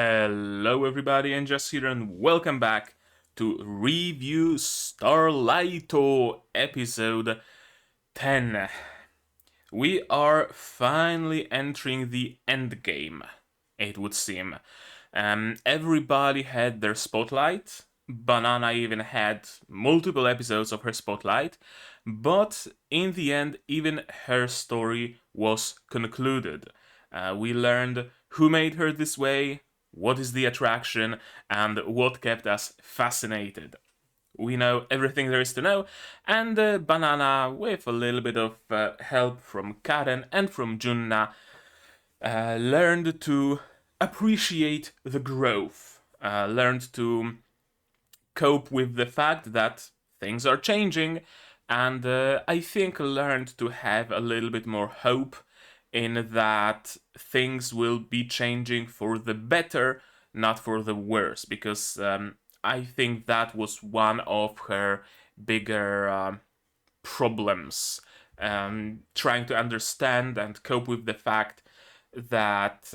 Hello everybody, and just here and welcome back to Review Starlight episode 10. We are finally entering the end game, it would seem. Everybody had their spotlight. Banana even had multiple episodes of her spotlight, but in the end, even her story was concluded. We learned who made her this way, what is the attraction, and what kept us fascinated. We know everything there is to know, and Banana, with a little bit of help from Karen and from Junna, learned to appreciate the growth, learned to cope with the fact that things are changing, and I think learned to have a little bit more hope in that things will be changing for the better, not for the worse, because I think that was one of her bigger problems, trying to understand and cope with the fact that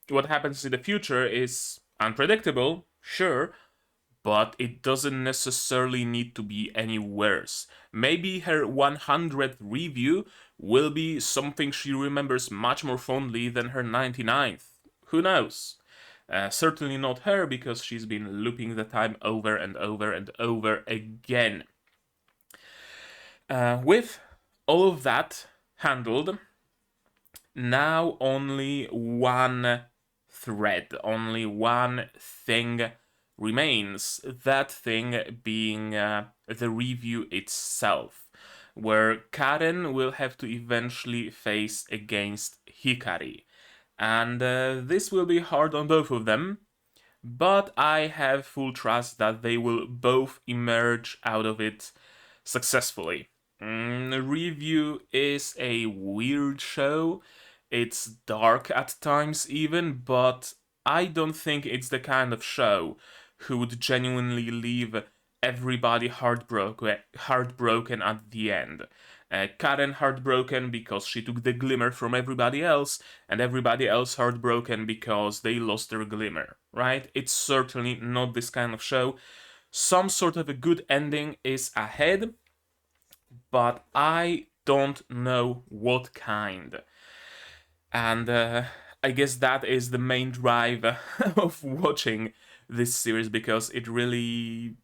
what happens in the future is unpredictable, sure, but it doesn't necessarily need to be any worse. Maybe her 100th review will be something she remembers much more fondly than her 99th. Who knows? Certainly not her, because she's been looping the time over and over and over again. With all of that handled, now only one thread, only one thing remains, that thing being the review itself, where Karen will have to eventually face against Hikari. And this will be hard on both of them, but I have full trust that they will both emerge out of it successfully. Revue is a weird show. It's dark at times even, but I don't think it's the kind of show who would genuinely leave everybody heartbroken at the end. Karen heartbroken because she took the glimmer from everybody else, and everybody else heartbroken because they lost their glimmer, right? It's certainly not this kind of show. Some sort of a good ending is ahead, but I don't know what kind. And I guess that is the main drive of watching this series, because it really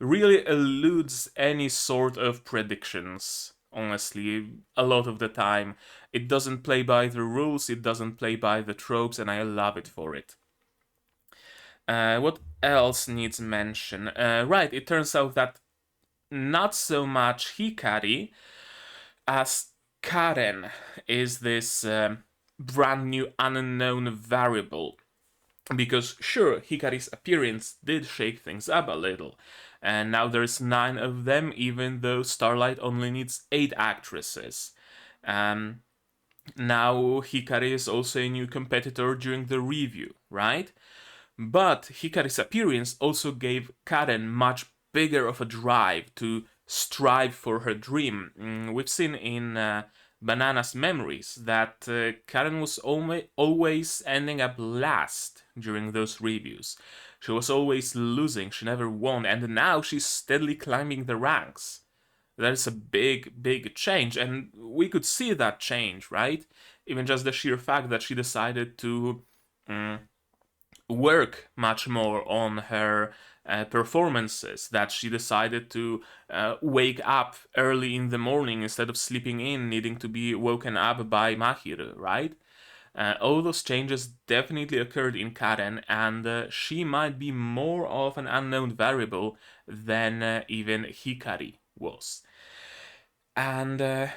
eludes any sort of predictions. Honestly, a lot of the time, it doesn't play by the rules, it doesn't play by the tropes, and I love it for it. What else needs mention? Right, it turns out that not so much Hikari as Karen is this brand new unknown variable. Because sure, Hikari's appearance did shake things up a little, and now there's 9 of them, even though Starlight only needs 8 actresses. Now Hikari is also a new competitor during the review, right? But Hikari's appearance also gave Karen much bigger of a drive to strive for her dream. We've seen in Banana's memories that Karen was always ending up last during those reviews. She was always losing, she never won, and now she's steadily climbing the ranks. There's a big change, and we could see that change, right? Even just the sheer fact that she decided to work much more on her performances, that she decided to wake up early in the morning instead of sleeping in, needing to be woken up by Mahir, right? All those changes definitely occurred in Karen, and she might be more of an unknown variable than even Hikari was. And I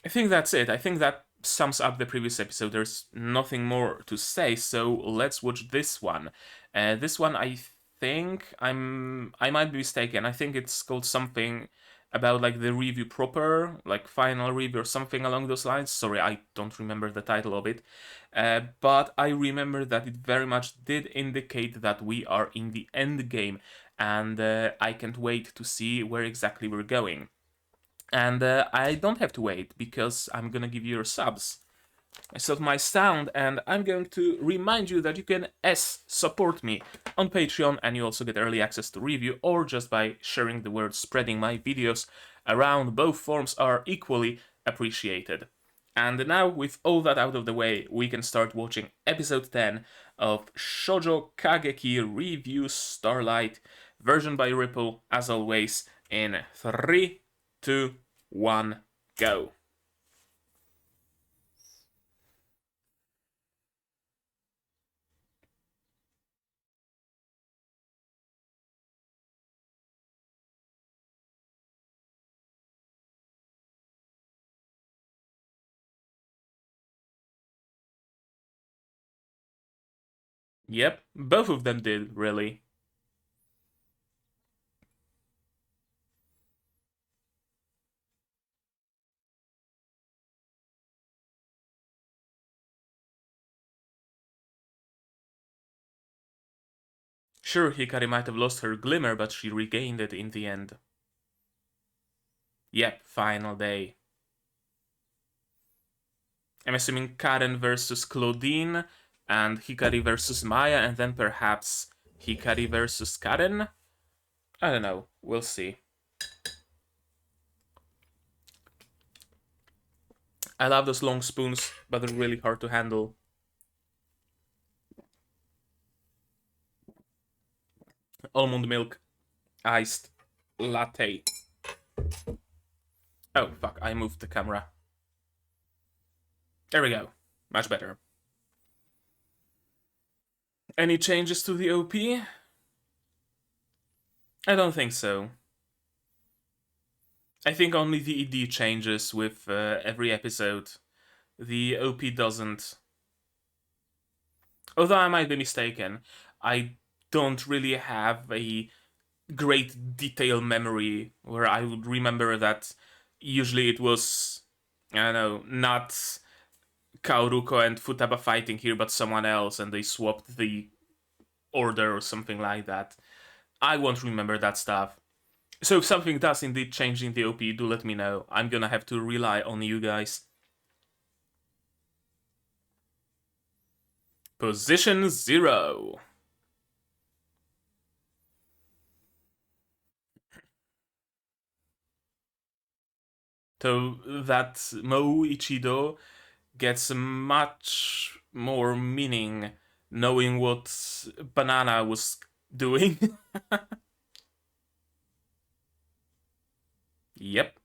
think that's it. I think that sums up the previous episode. There's nothing more to say, so let's watch this one. This one, I think I might be mistaken. I think it's called something about like the review proper, like final review or something along those lines. Sorry, I don't remember the title of it, but I remember that it very much did indicate that we are in the end game, and I can't wait to see where exactly we're going. And I don't have to wait, because I'm gonna give you your subs. I set my sound, and I'm going to remind you that you can support me on Patreon, and you also get early access to Revue, or just by sharing the word, spreading my videos around. Both forms are equally appreciated. And now, with all that out of the way, we can start watching episode 10 of Shoujo Kageki Revue Starlight, version by Ripple, as always, in 3, 2, 1, go. Yep, both of them did, really. Sure, Hikari might have lost her glimmer, but she regained it in the end. Yep, final day. I'm assuming Karen versus Claudine, and Hikari versus Maya, and then perhaps Hikari versus Karen? I don't know, we'll see. I love those long spoons, but they're really hard to handle. Almond milk, iced latte. Oh, fuck, I moved the camera. There we go. Much better. Any changes to the OP? I don't think so. I think only the ED changes with every episode. The OP doesn't. Although I might be mistaken, I don't really have a great detail memory where I would remember that usually it was, I don't know, not Kaoruko and Futaba fighting here, but someone else, and they swapped the order or something like that. I won't remember that stuff. So if something does indeed change in the OP, do let me know. I'm gonna have to rely on you guys. Position 0. So that Mo Ichido gets much more meaning knowing what Banana was doing. Yep.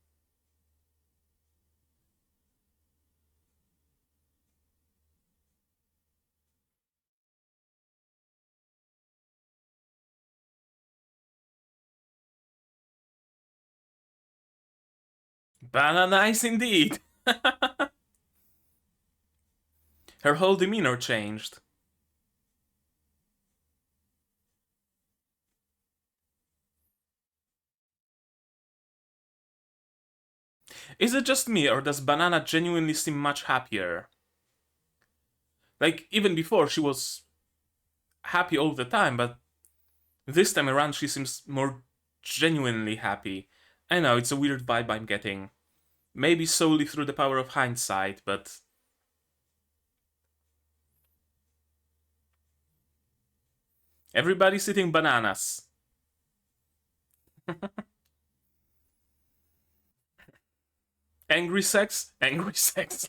Banana nice indeed. Her whole demeanor changed. Is it just me, or does Banana genuinely seem much happier? Like, even before, she was happy all the time, but this time around she seems more genuinely happy. I know, it's a weird vibe I'm getting. Maybe solely through the power of hindsight, but... Everybody's eating bananas. Angry sex? Angry sex.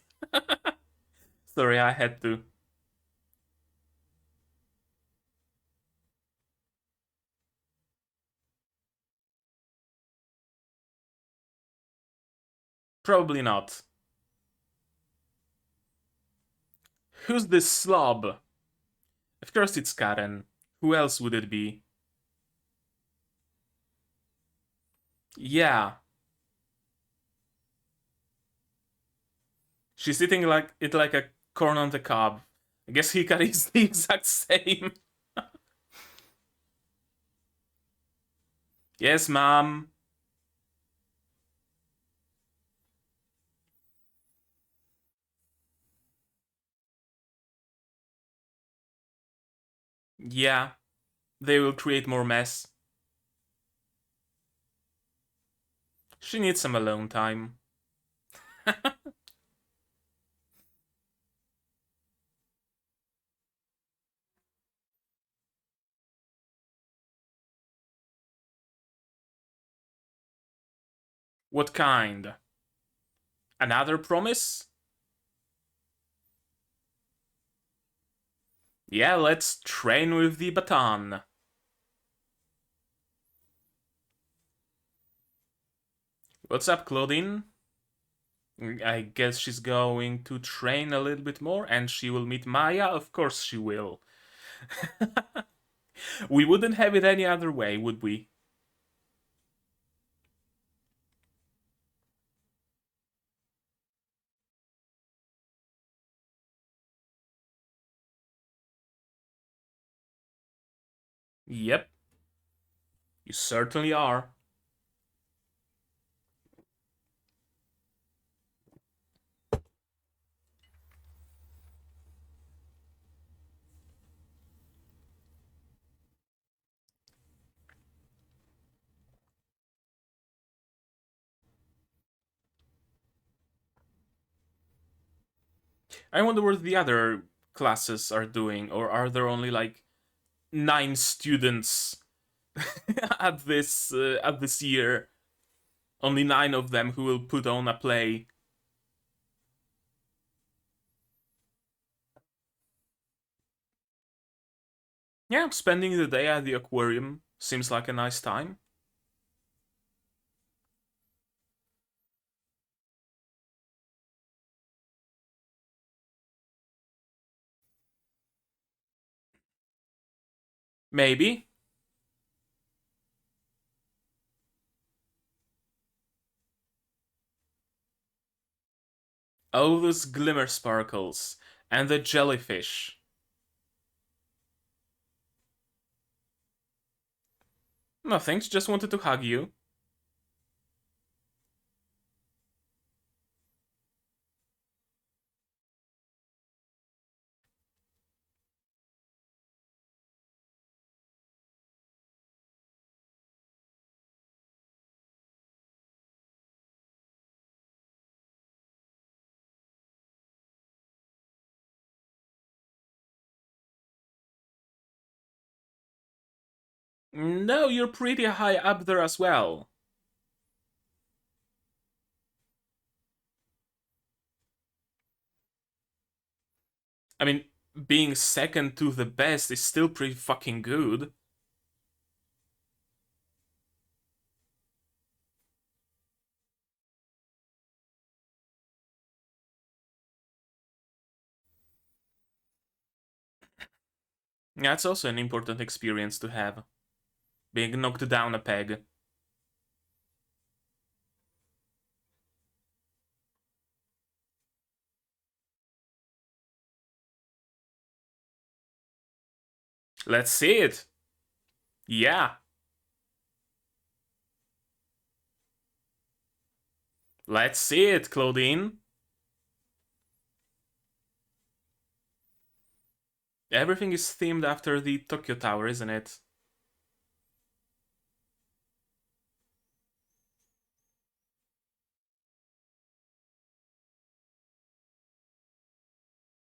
Sorry, I had to. Probably not. Who's this slob? Of course it's Karen. Who else would it be? Yeah. She's eating like a corn on the cob. I guess Hikari is the exact same. Yes, mom. Yeah. They will create more mess. She needs some alone time. What kind? Another promise? Yeah, let's train with the baton. What's up, Claudine? I guess she's going to train a little bit more and she will meet Maya? Of course she will. We wouldn't have it any other way, would we? Yep, you certainly are. I wonder what the other classes are doing, or are there only like 9 students at this year? Only 9 of them who will put on a play. Yeah, spending the day at the aquarium seems like a nice time. Maybe. Oh, those glimmer sparkles. And the jellyfish. No thanks, just wanted to hug you. No, you're pretty high up there as well. I mean, being second to the best is still pretty fucking good. Yeah, it's also an important experience to have. Being knocked down a peg. Let's see it. Yeah, let's see it, Claudine. Everything is themed after the Tokyo Tower, isn't it?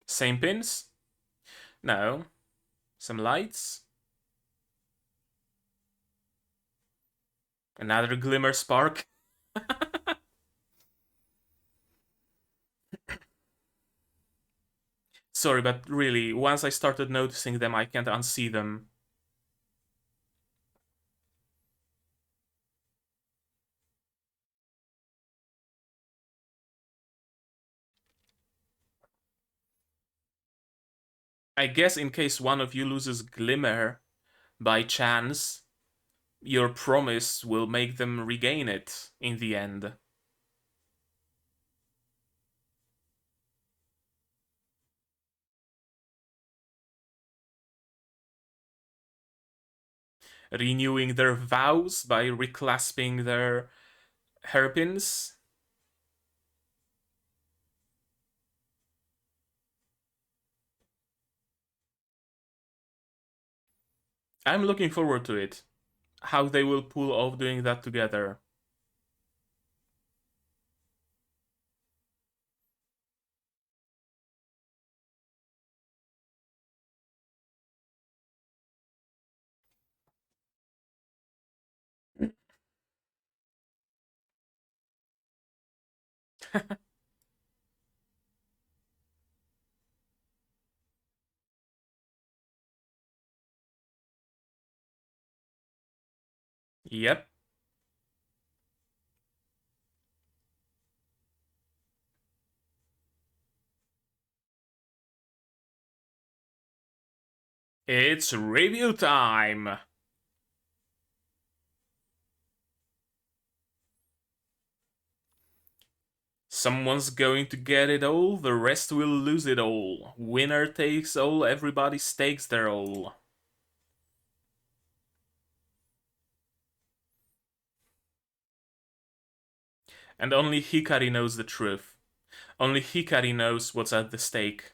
Same pins? No. Some lights? Another glimmer spark? Sorry, but really, once I started noticing them, I can't unsee them. I guess in case one of you loses glimmer by chance, your promise will make them regain it in the end. Renewing their vows by reclasping their hairpins. I'm looking forward to it. How they will pull off doing that together. Yep. It's review time! Someone's going to get it all, the rest will lose it all. Winner takes all, everybody stakes their all. And only Hikari knows the truth. Only Hikari knows what's at the stake.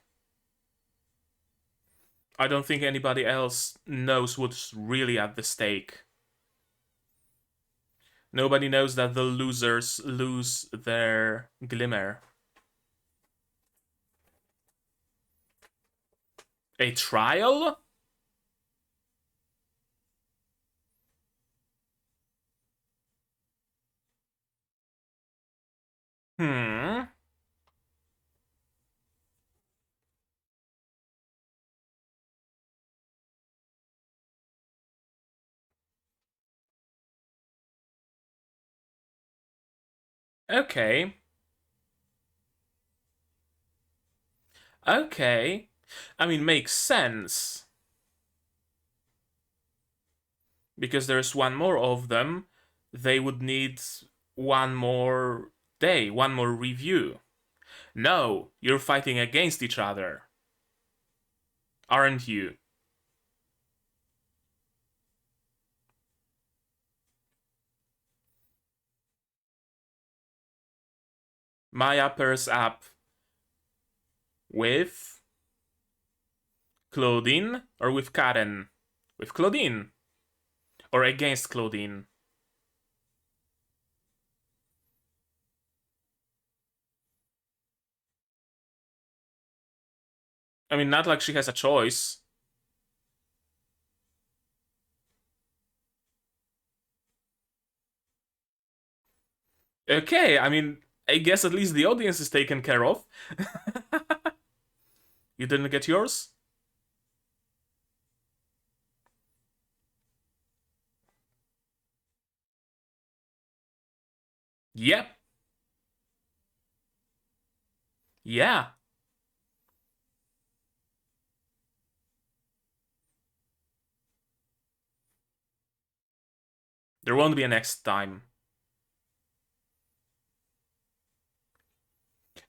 I don't think anybody else knows what's really at the stake. Nobody knows that the losers lose their glimmer. A trial? Hmm. Okay. Okay. I mean, makes sense. Because there's one more of them, they would need one more day, one more review. No, you're fighting against each other, aren't you? Maya pairs up with Claudine or with Karen? With Claudine. Or against Claudine. I mean, not like she has a choice. Okay, I mean, I guess at least the audience is taken care of. You didn't get yours? Yep. Yeah. There won't be a next time.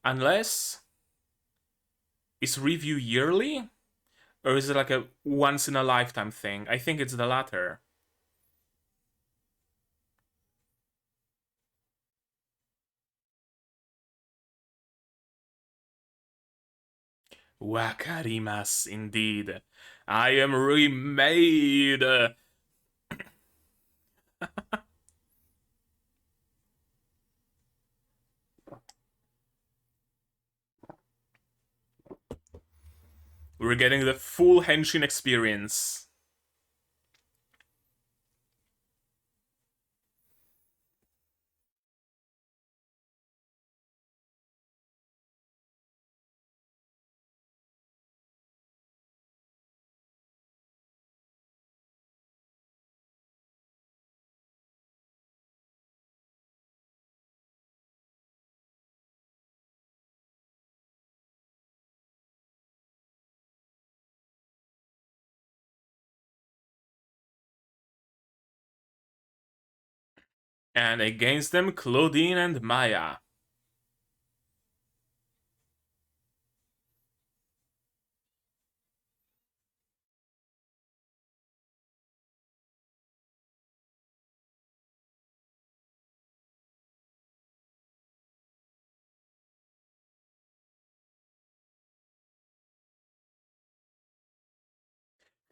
Unless is review yearly? Or is it like a once in a lifetime thing? I think it's the latter. Wakarimas, indeed. I am remade. We're getting the full henshin experience. And against them, Claudine and Maya.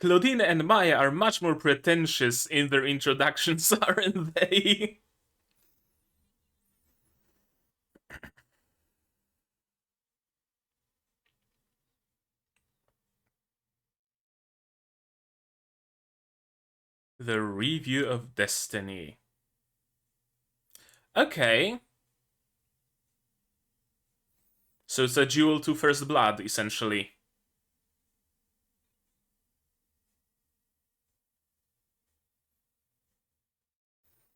Claudine and Maya are much more pretentious in their introductions, aren't they? The Review of Destiny. Okay. So it's a duel to first blood, essentially.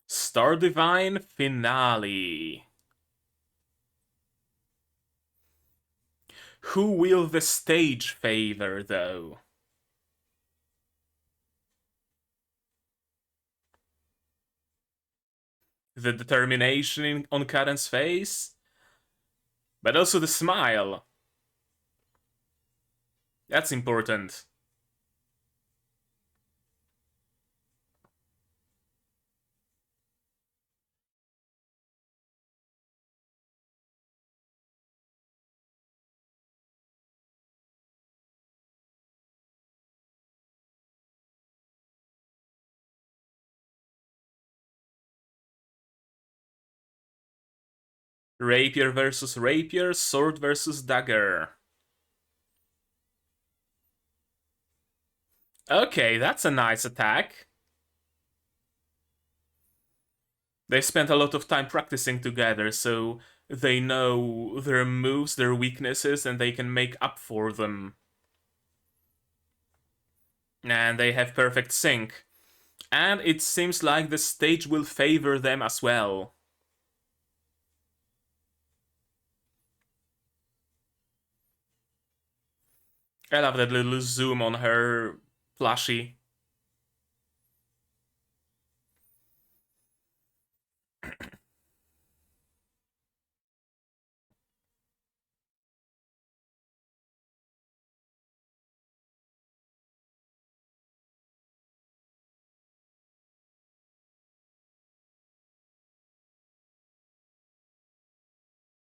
Star Divine Finale. Who will the stage favor, though? The determination on Karen's face? But also the smile. That's important. Rapier versus rapier, sword versus dagger. Okay, that's a nice attack. They spent a lot of time practicing together, so they know their moves, their weaknesses, and they can make up for them. And they have perfect sync. And it seems like the stage will favor them as well. I love that little zoom on her plushie.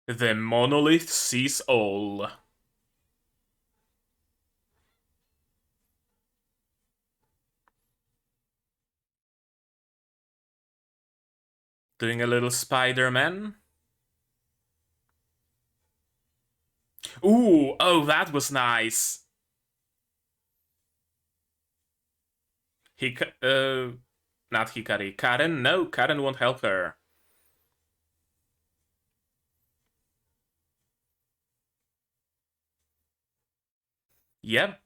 The monolith sees all. Doing a little Spider-Man. Ooh, oh, that was nice. Not Hikari. Karen? No, Karen won't help her. Yep.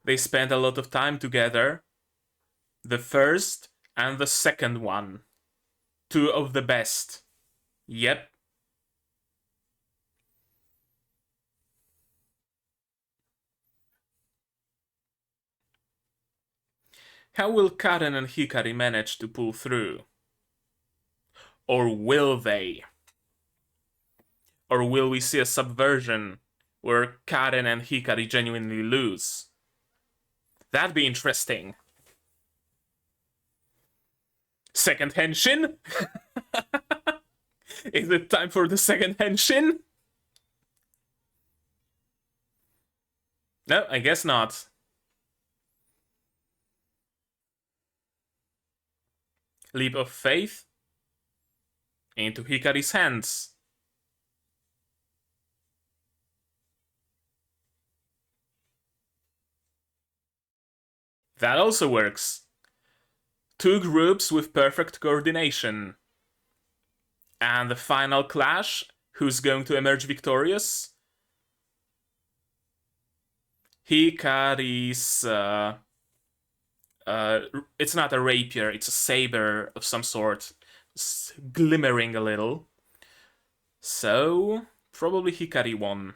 They spent a lot of time together. The first and the second one. Two of the best. Yep. How will Karen and Hikari manage to pull through? Or will they? Or will we see a subversion where Karen and Hikari genuinely lose? That'd be interesting. Second henshin? Is it time for the second henshin? No, I guess not. Leap of faith into Hikari's hands. That also works. Two groups with perfect coordination. And the final clash, who's going to emerge victorious? Hikari's... it's not a rapier, it's a saber of some sort. It's glimmering a little. So, probably Hikari won.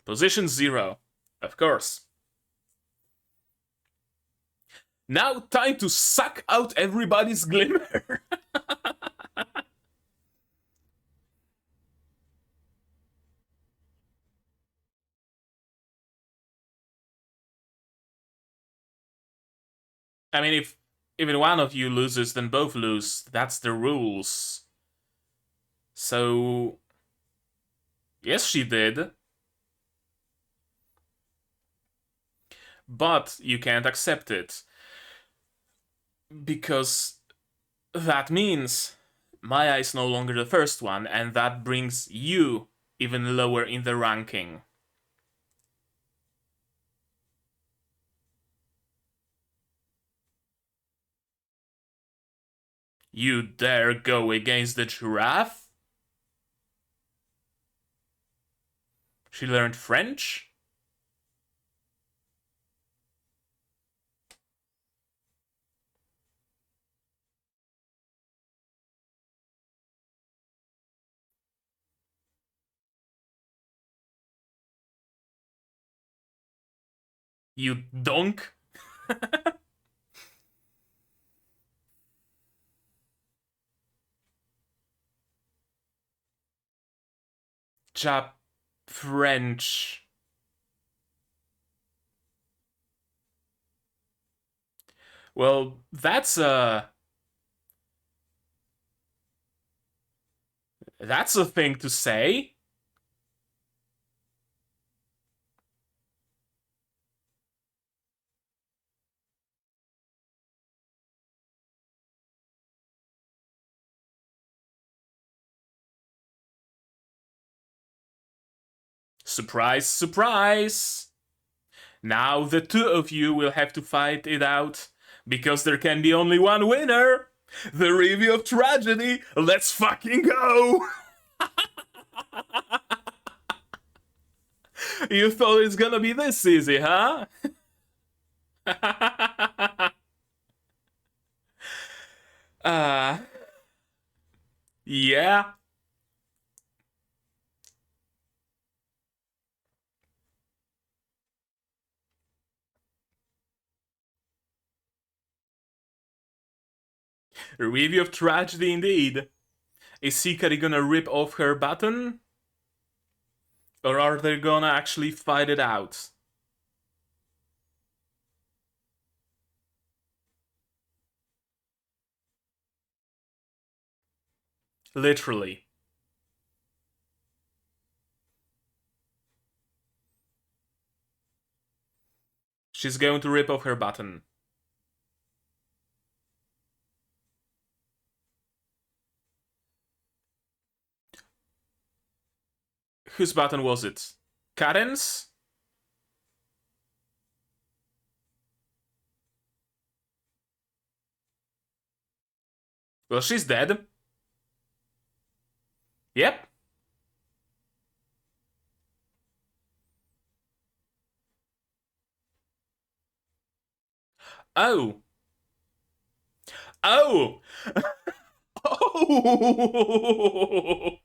Position 0, of course. Now time to suck out everybody's glimmer. I mean, if even one of you loses, then both lose. That's the rules. So, yes, she did. But you can't accept it. Because that means Maya is no longer the first one, and that brings you even lower in the ranking. You dare go against the giraffe? She learned French? You donk? Jap French. Well, that's a thing to say. Surprise, surprise! Now the two of you will have to fight it out, because there can be only one winner! The Revue of Tragedy! Let's fucking go! You thought it's gonna be this easy, huh? uh, yeah. Revue of Tragedy indeed. Is Hikari gonna rip off her button? Or are they gonna actually fight it out? Literally. She's going to rip off her button. Whose button was it? Karen's? Well, she's dead. Yep. Oh. Oh! Oh!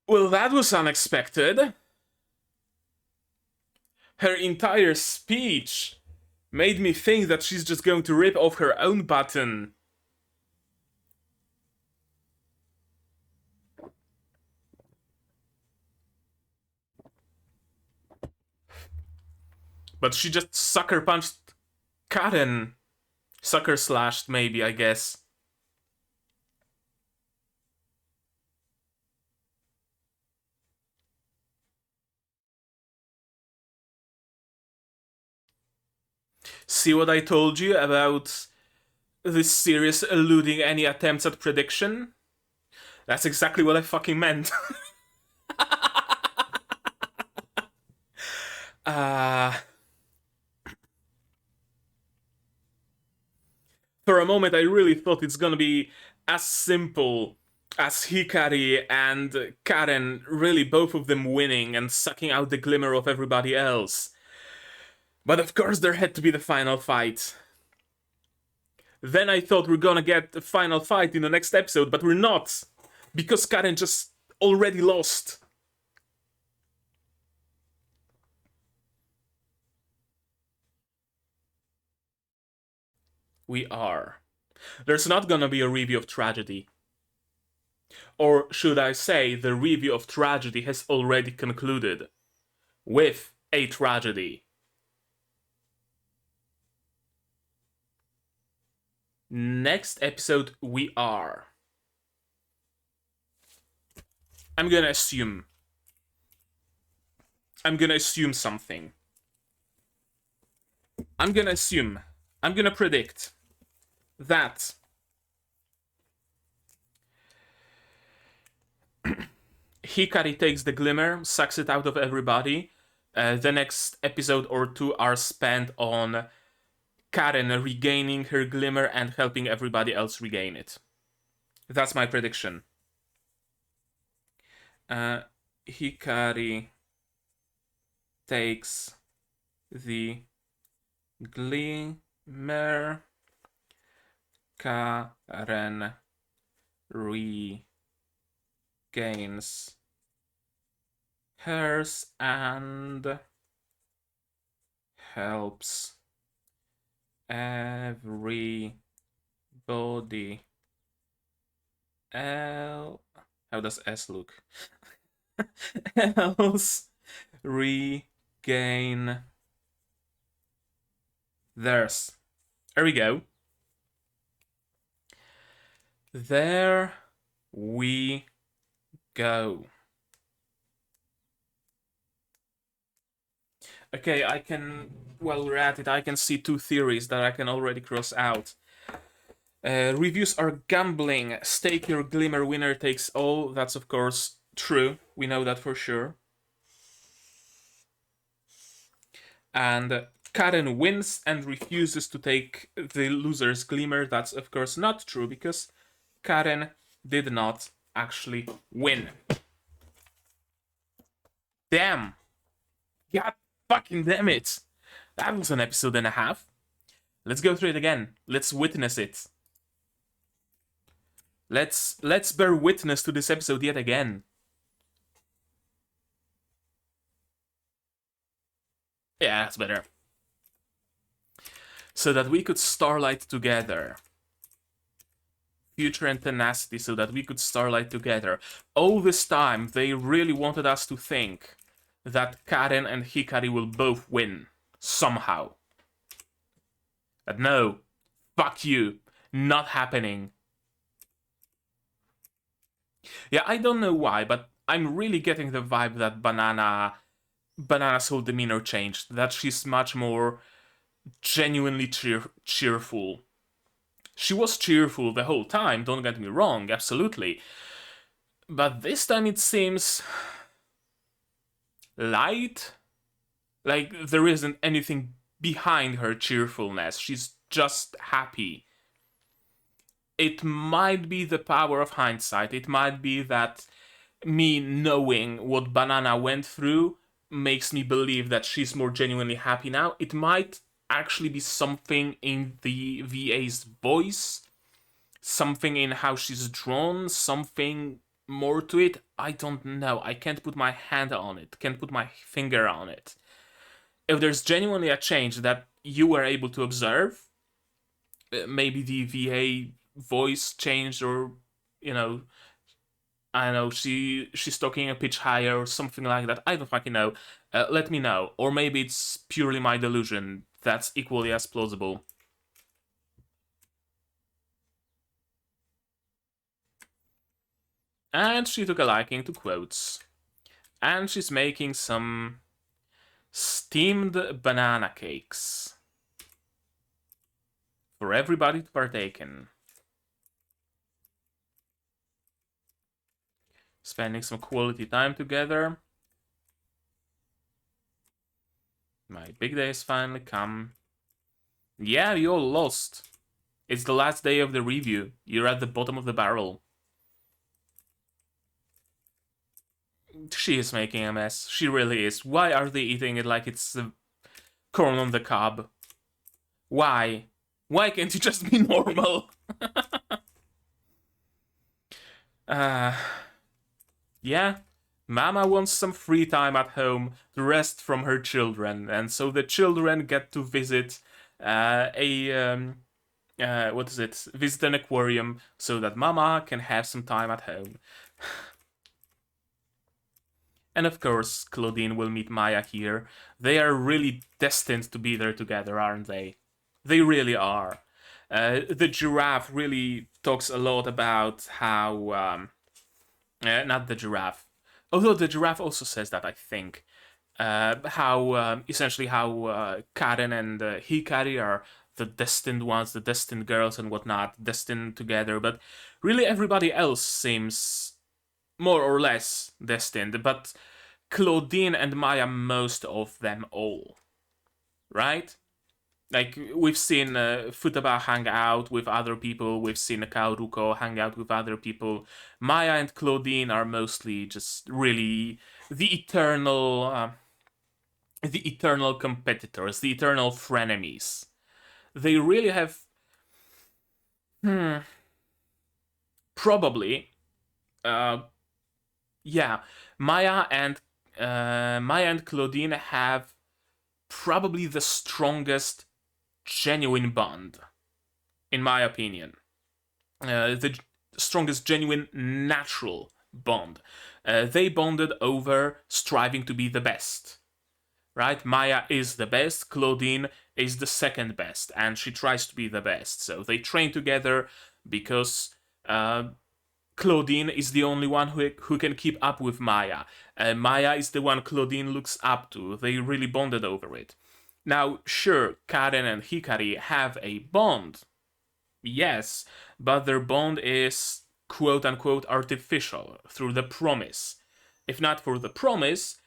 Well, that was unexpected. Her entire speech made me think that she's just going to rip off her own button. But she just sucker punched Karen. Sucker slashed, maybe, I guess. See what I told you about this series eluding any attempts at prediction? That's exactly what I fucking meant. uh, for a moment, I really thought it's gonna be as simple as Hikari and Karen, really both of them winning and sucking out the glimmer of everybody else. But of course, there had to be the final fight. Then I thought we're gonna get the final fight in the next episode, but we're not! Because Karen just already lost. We are. There's not gonna be a review of Tragedy. Or should I say, the review of Tragedy has already concluded. With a tragedy. Next episode, we are. I'm gonna assume something. I'm gonna predict that Hikari takes the glimmer, sucks it out of everybody. The next episode or two are spent on Karen regaining her glimmer and helping everybody else regain it. That's my prediction. Hikari takes the glimmer. Karen regains hers and helps everybody else. How does S look? Else regain theirs. There we go. There we go. Okay, I can, while we're at it, I can see two theories that I can already cross out. Reviews are gambling. Stake your glimmer, winner takes all. That's of course true. We know that for sure. And Karen wins and refuses to take the loser's glimmer. That's of course not true, because Karen did not actually win. Damn. God fucking damn it. That was an episode and a half. Let's go through it again. Let's witness it. Let's bear witness to this episode yet again. Yeah, that's better. So that we could Starlight together. Future and tenacity, so that we could Starlight together. All this time, they really wanted us to think that Karen and Hikari will both win. Somehow. But no. Fuck you. Not happening. Yeah, I don't know why, but I'm really getting the vibe that Banana's whole demeanor changed. That she's much more genuinely cheerful. She was cheerful the whole time, don't get me wrong, absolutely. But this time it seems light. Like there isn't anything behind her cheerfulness. She's just happy. It might be the power of hindsight. It might be that me knowing what Banana went through makes me believe that she's more genuinely happy now. It might actually be something in the VA's voice, something in how she's drawn, something more to it. I don't know. I can't put my hand on it, can't put my finger on it. If there's genuinely a change that you were able to observe, maybe the VA voice changed, or you know, I don't know, she's talking a pitch higher or something like that. I don't fucking know. Let me know. Or maybe it's purely my delusion. That's equally as plausible. And she took a liking to quotes. And she's making some steamed banana cakes for everybody to partake in. Spending some quality time together. My big day has finally come. Yeah, you all lost. It's the last day of the review. You're at the bottom of the barrel. She is making a mess. She really is. Why are they eating it like it's corn on the cob? Why? Why can't you just be normal? Yeah, Mama wants some free time at home to rest from her children, and so the children get to visit visit an aquarium so that Mama can have some time at home. And of course, Claudine will meet Maya here. They are really destined to be there together, aren't they? They really are. The giraffe really talks a lot about how... not the giraffe. Although the giraffe also says that, I think. Essentially how Karen and Hikari are the destined ones, the destined girls and whatnot, destined together. But really everybody else seems more or less destined. But Claudine and Maya, most of them all. Right? Like, we've seen Futaba hang out with other people, we've seen Kaoruko hang out with other people. Maya and Claudine are mostly just really the eternal, competitors, the eternal frenemies. They really have, hmm, probably, uh, yeah, Maya and Maya and Claudine have probably the strongest genuine bond, in my opinion. The strongest genuine natural bond. They bonded over striving to be the best. Right? Maya is the best, Claudine is the second best, and she tries to be the best. So they train together because Claudine is the only one who can keep up with Maya. Maya is the one Claudine looks up to. They really bonded over it. Now, sure, Karen and Hikari have a bond, yes, but their bond is quote unquote artificial through the promise. If not for the promise,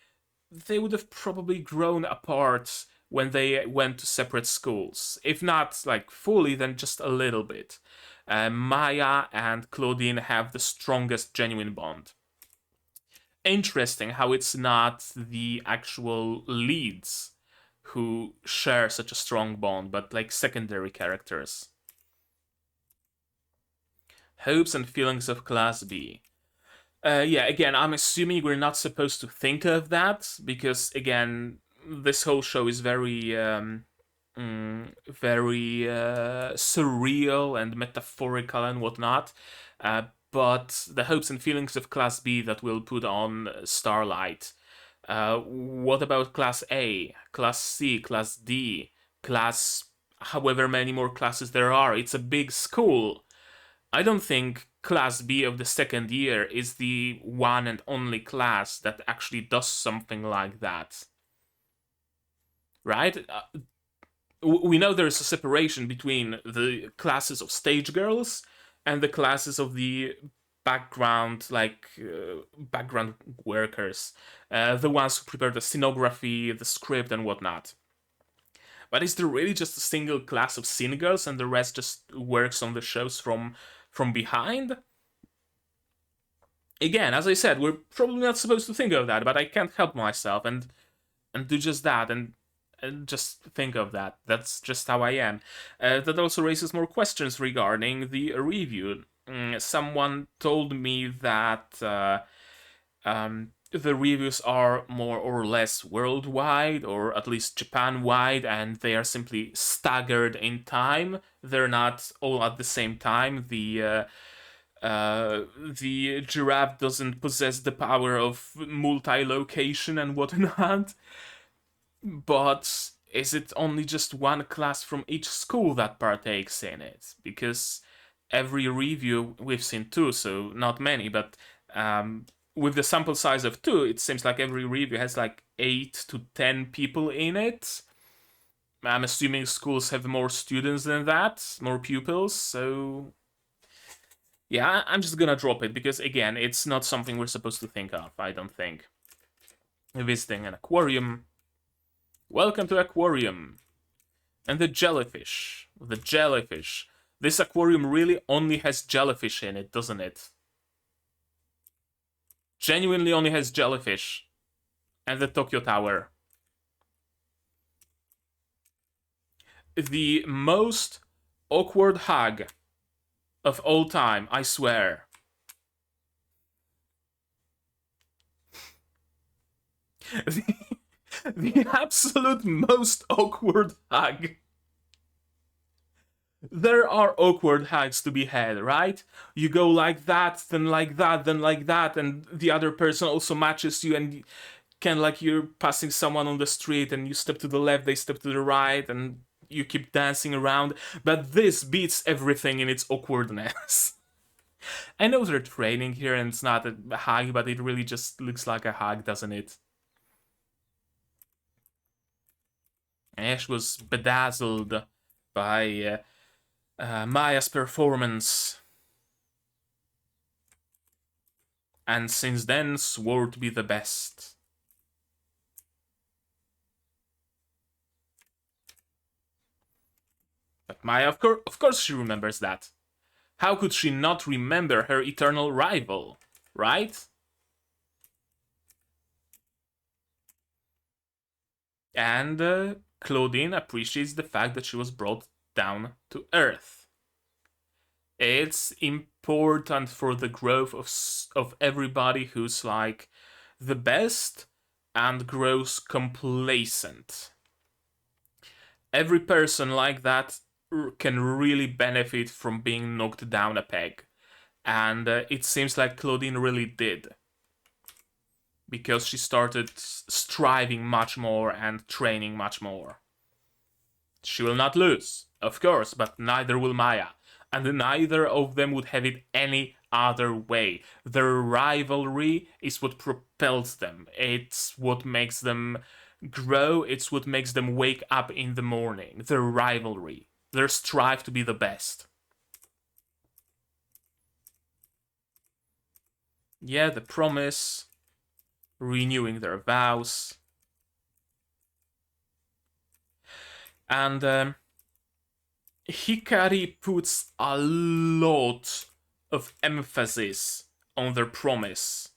they would have probably grown apart when they went to separate schools. If not like fully, then just a little bit. Maya and Claudine have the strongest genuine bond. Interesting how it's not the actual leads who share such a strong bond, but like secondary characters. Hopes and feelings of Class B. Yeah, again, I'm assuming we're not supposed to think of that because, again, this whole show is very, very surreal and metaphorical and whatnot. But the hopes and feelings of Class B that we'll put on Starlight. What about Class A, Class C, Class D, Class however many more classes there are? It's a big school. I don't think Class B of the second year is the one and only class that actually does something like that. Right? We know there's a separation between the classes of stage girls and the classes of the background, background workers, the ones who prepare the scenography, the script, and whatnot. But is there really just a single class of scene girls and the rest just works on the shows from behind? Again, as I said, we're probably not supposed to think of that, but I can't help myself and do just that and just think of that. That's just how I am. That also raises more questions regarding the review. Someone told me that the reviews are more or less worldwide, or at least Japan-wide, and they are simply staggered in time. They're not all at the same time. The giraffe doesn't possess the power of multi-location and whatnot. But is it only just one class from each school that partakes in it? Because every review we've seen two, so not many, but with the sample size of two, it seems like every review has like 8 to 10 people in it. I'm assuming schools have more students than that, more pupils, so yeah, I'm just gonna drop it because, again, it's not something we're supposed to think of, I don't think. Visiting an aquarium. Welcome to aquarium. And the jellyfish. The jellyfish. This aquarium really only has jellyfish in it, doesn't it? Genuinely only has jellyfish. And the Tokyo Tower. The most awkward hug of all time, I swear. The absolute most awkward hug. There are awkward hugs to be had, right? You go like that, then like that, then like that, and the other person also matches you, and kind of like you're passing someone on the street, and you step to the left, they step to the right, and you keep dancing around. But this beats everything in its awkwardness. I know they're training here, and it's not a hug, but it really just looks like a hug, doesn't it? Ash was bedazzled by Maya's performance, and since then swore to be the best. But Maya, of course she remembers that. How could she not remember her eternal rival, right? And Claudine appreciates the fact that she was brought down to Earth. It's important for the growth of everybody who's like the best and grows complacent. Every person like that can really benefit from being knocked down a peg. And it seems like Claudine really did. Because she started striving much more and training much more. She will not lose, of course, but neither will Maya. And neither of them would have it any other way. Their rivalry is what propels them. It's what makes them grow. It's what makes them wake up in the morning. Their rivalry. Their strive to be the best. Yeah, the promise. Renewing their vows. And Hikari puts a lot of emphasis on their promise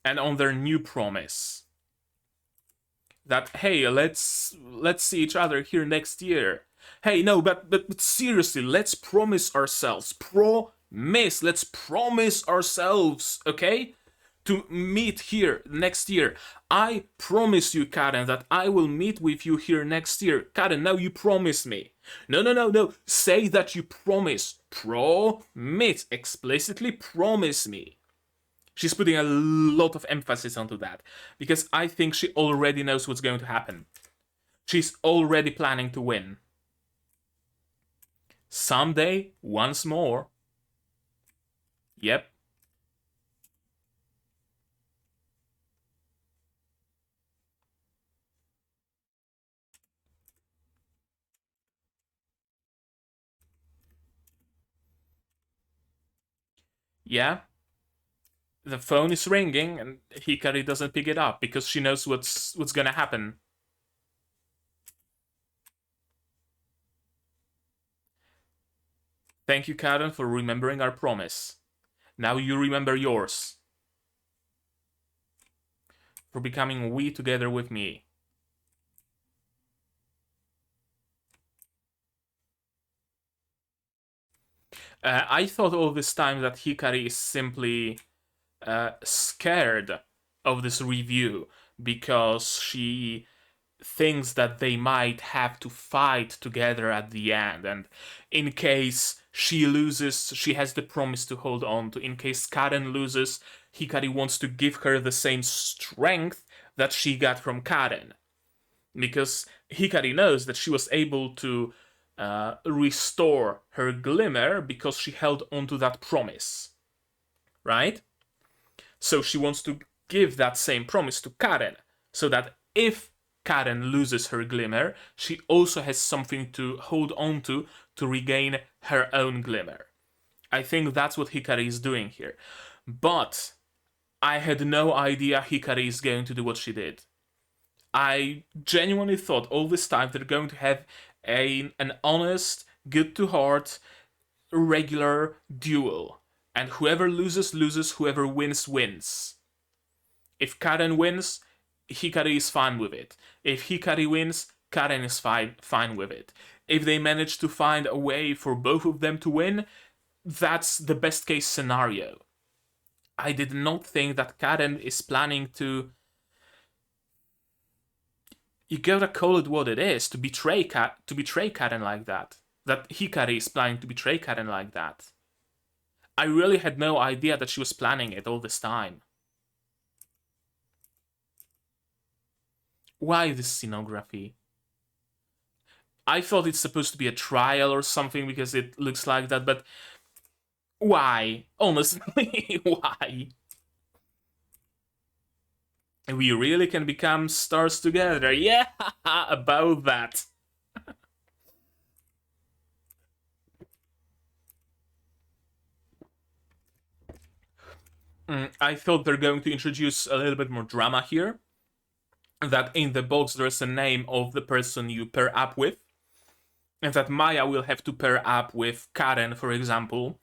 and on their new promise that, hey, let's see each other here next year. Hey, no, but seriously, let's promise ourselves. Let's promise ourselves, okay? To meet here next year. I promise you, Karen, that I will meet with you here next year. Karen, now you promise me. No. Say that you promise. Promise. Explicitly promise me. She's putting a lot of emphasis onto that. Because I think she already knows what's going to happen. She's already planning to win. Someday, once more. Yep. Yeah. The phone is ringing and Hikari doesn't pick it up because she knows what's gonna happen. Thank you, Karen, for remembering our promise. Now you remember yours. For becoming we together with me. I thought all this time that Hikari is simply scared of this review because she thinks that they might have to fight together at the end, and in case she loses, she has the promise to hold on to. In case Karen loses, Hikari wants to give her the same strength that she got from Karen, because Hikari knows that she was able to restore her glimmer because she held on to that promise, right? So she wants to give that same promise to Karen, so that if Karen loses her glimmer, she also has something to hold on to regain her own glimmer. I think that's what Hikari is doing here. But I had no idea Hikari is going to do what she did. I genuinely thought all this time they're going to have an honest, good to heart, regular duel. And whoever loses, loses, whoever wins, wins. If Karen wins, Hikari is fine with it. If Hikari wins, Karen is fine with it. If they manage to find a way for both of them to win, that's the best case scenario. I did not think that Karen is planning to... You gotta call it what it is, to betray Karen like that. That Hikari is planning to betray Karen like that. I really had no idea that she was planning it all this time. Why this scenography? I thought it's supposed to be a trial or something because it looks like that, but why? Honestly, why? We really can become stars together. Yeah, about that. I thought they're going to introduce a little bit more drama here. That in the box there's a name of the person you pair up with. and that Maya will have to pair up with Karen, for example,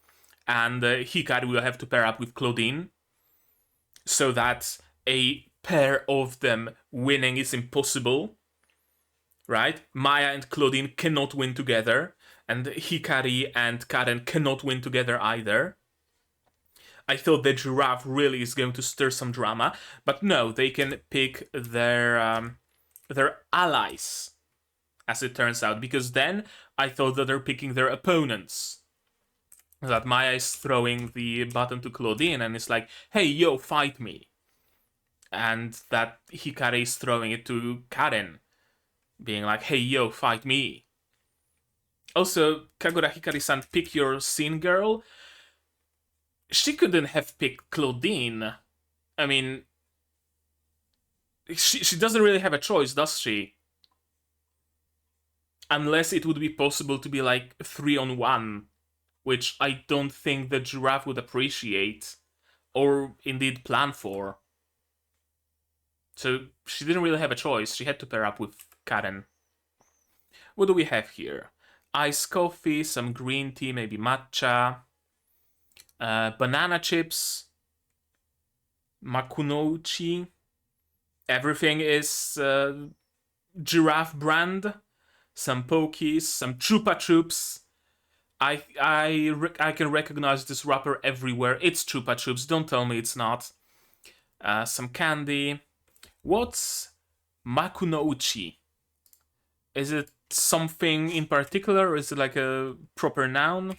and Hikari will have to pair up with Claudine, so that a pair of them winning is impossible, right? Maya and Claudine cannot win together, and Hikari and Karen cannot win together either. I thought the giraffe really is going to stir some drama, but no, they can pick their allies, as it turns out, because then I thought that they're picking their opponents. That Maya is throwing the button to Claudine and it's like, hey, yo, fight me. And that Hikari is throwing it to Karen, being like, hey, yo, fight me. Also, Kagura Hikari-san, pick your scene girl. She couldn't have picked Claudine. I mean, she doesn't really have a choice, does she? Unless it would be possible to be like 3-on-1, which I don't think the giraffe would appreciate, or indeed plan for. So she didn't really have a choice, she had to pair up with Karen. What do we have here? Iced coffee, some green tea, maybe matcha, banana chips, makunouchi. Everything is giraffe brand. Some pokies, some Chupa Chups. I can recognize this wrapper everywhere. It's Chupa Chups. Don't tell me it's not. Some candy. What's makunouchi? Is it something in particular? Or is it like a proper noun?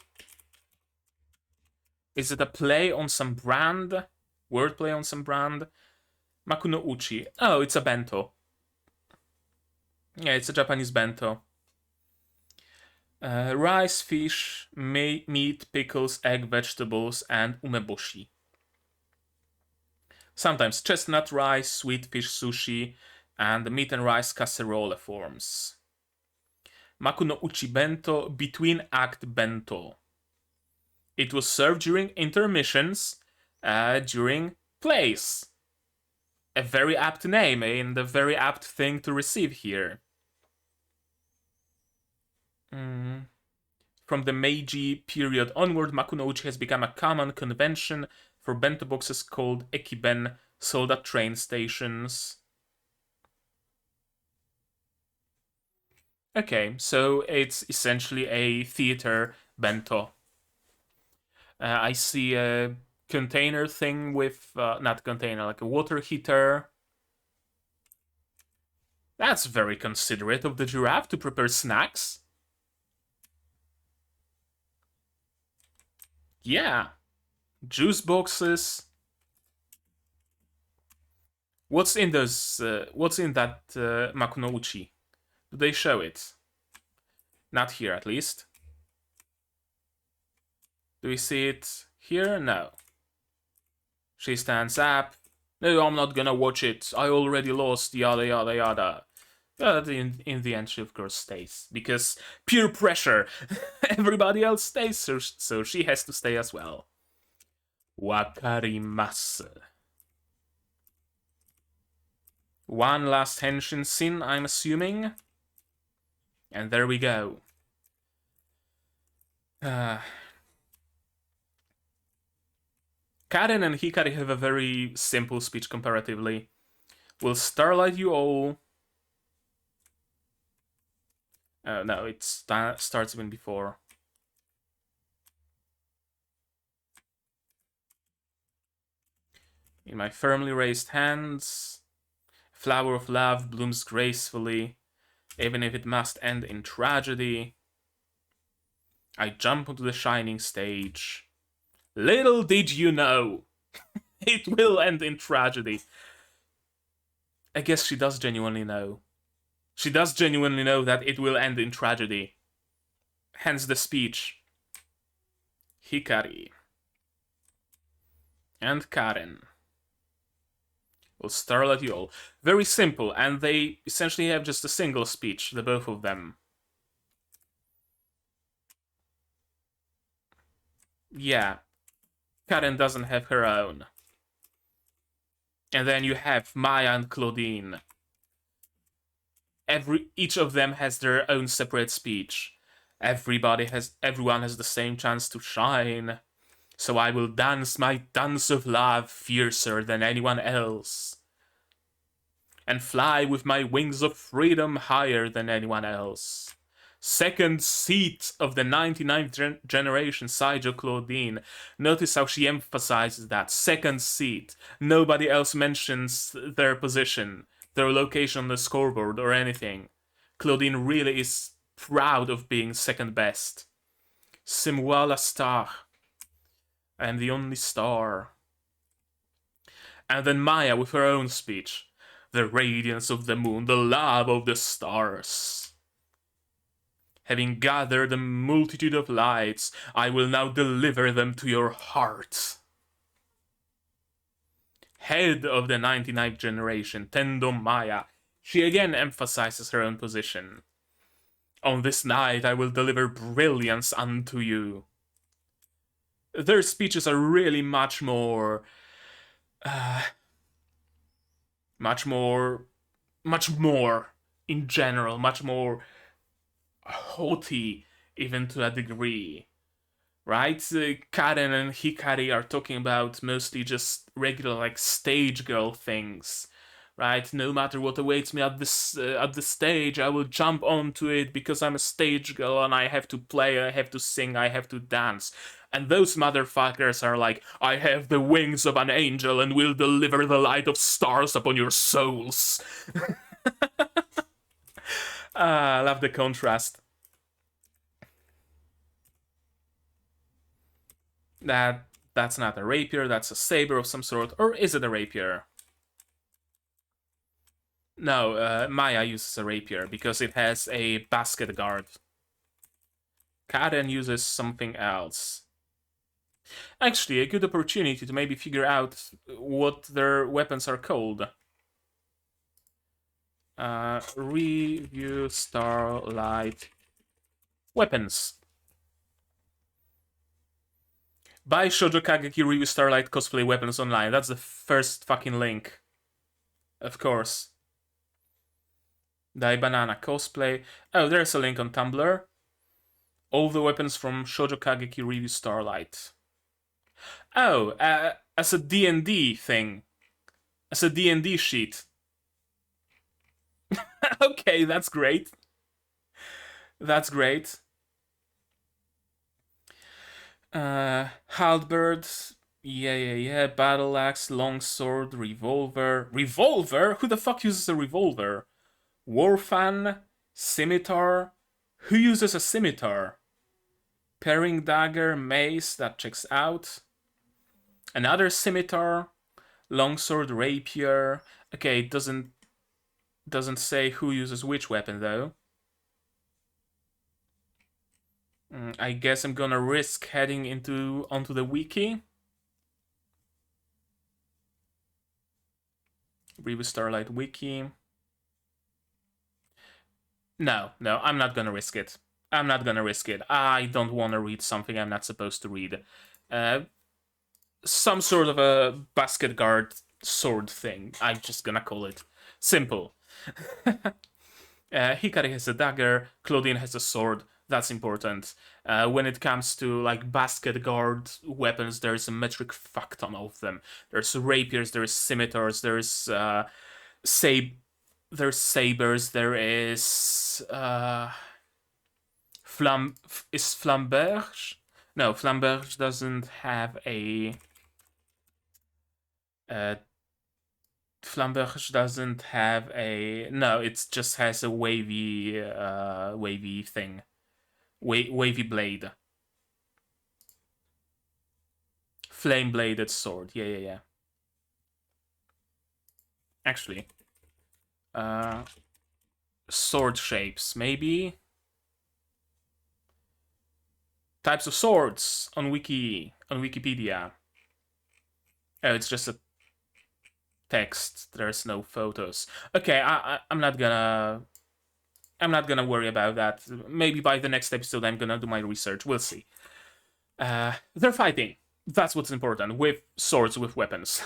Is it a play on some brand? Wordplay on some brand? Makunouchi. Oh, it's a bento. Yeah, it's a Japanese bento. Rice, fish, meat, pickles, egg, vegetables, and umeboshi. Sometimes chestnut rice, sweet fish sushi, and meat and rice casserole forms. Makuno uchi bento, between act bento. It was served during intermissions, during plays. A very apt name and a very apt thing to receive here. From the Meiji period onward, makunouchi has become a common convention for bento boxes called ekiben, sold at train stations. Okay, so it's essentially a theater bento. I see a container thing with, not container, like a water heater. That's very considerate of the giraffe to prepare snacks. Yeah. Juice boxes. What's in those? What's in that makunouchi? Do they show it? Not here, at least. Do we see it here? No. She stands up. No, I'm not gonna watch it. I already lost. Yada yada yada. But in the end, she of course stays because peer pressure. Everybody else stays, so she has to stay as well. Wakarimasu. One last henshin scene, I'm assuming. And there we go. Karen and Hikari have a very simple speech comparatively. Will Starlight you all? No, it starts even before. In my firmly raised hands, flower of love blooms gracefully, even if it must end in tragedy. I jump onto the shining stage. Little did you know, it will end in tragedy. I guess she does genuinely know. She does genuinely know that it will end in tragedy. Hence the speech. Hikari and Karen will Starlight you all. Very simple, and they essentially have just a single speech, the both of them. Yeah, Karen doesn't have her own. And then you have Maya and Claudine. Each of them has their own separate speech. Everyone has the same chance to shine. So I will dance my dance of love fiercer than anyone else, and fly with my wings of freedom higher than anyone else. Second seat of the 99th generation Seisho Claudine. Notice how she emphasizes that. Second seat. Nobody else mentions their position, their location on the scoreboard, or anything. Claudine really is proud of being second best. C'est moi la star. I am the only star. And then Maya with her own speech. The radiance of the moon, the love of the stars. Having gathered a multitude of lights, I will now deliver them to your heart. Head of the 99th generation, Tendo Maya. She again emphasizes her own position. On this night I will deliver brilliance unto you. Their speeches are really much more in general, much more haughty, even to a degree, right? Karen and Hikari are talking about mostly just regular, like, stage girl things, right? No matter what awaits me at the stage, I will jump onto it because I'm a stage girl and I have to play, I have to sing, I have to dance. And those motherfuckers are like, I have the wings of an angel and will deliver the light of stars upon your souls. I love the contrast. That's not a rapier, that's a saber of some sort. Or is it a rapier? No, Maya uses a rapier because it has a basket guard. Karen uses something else. Actually, a good opportunity to maybe figure out what their weapons are called. Revue Starlight weapons. Buy Shoujo Kageki Revue Starlight cosplay weapons online. That's the first fucking link. Of course. Dai Banana cosplay. Oh, there's a link on Tumblr. All the weapons from Shoujo Kageki Revue Starlight. Oh, as a D&D thing. As a D&D sheet. Okay, that's great. That's great. Halberd. Yeah. Battle axe, longsword, revolver. Revolver? Who the fuck uses a revolver? Warfan, scimitar. Who uses a scimitar? Paring dagger, mace, that checks out. Another scimitar, longsword, rapier. Okay, it doesn't say who uses which weapon though. I guess I'm gonna risk heading onto the wiki. Revue Starlight wiki. No, I'm not gonna risk it. I'm not gonna risk it. I don't want to read something I'm not supposed to read. Some sort of a basket guard sword thing. I'm just gonna call it. Simple. Hikari has a dagger, Claudine has a sword. That's important. When it comes to like basket guard weapons, there's a metric fuck ton of them. There's rapiers, there's scimitars, there's sabers, there is flamberge? No, flamberge doesn't have a flamberge doesn't have a no, it just has a wavy thing. Wavy blade. Flame bladed sword. Yeah. Actually. Sword shapes, maybe. Types of swords on Wikipedia. Oh, it's just a text. There's no photos. Okay, I'm not gonna worry about that. Maybe by the next episode I'm gonna do my research. We'll see. They're fighting. That's what's important. With swords, with weapons.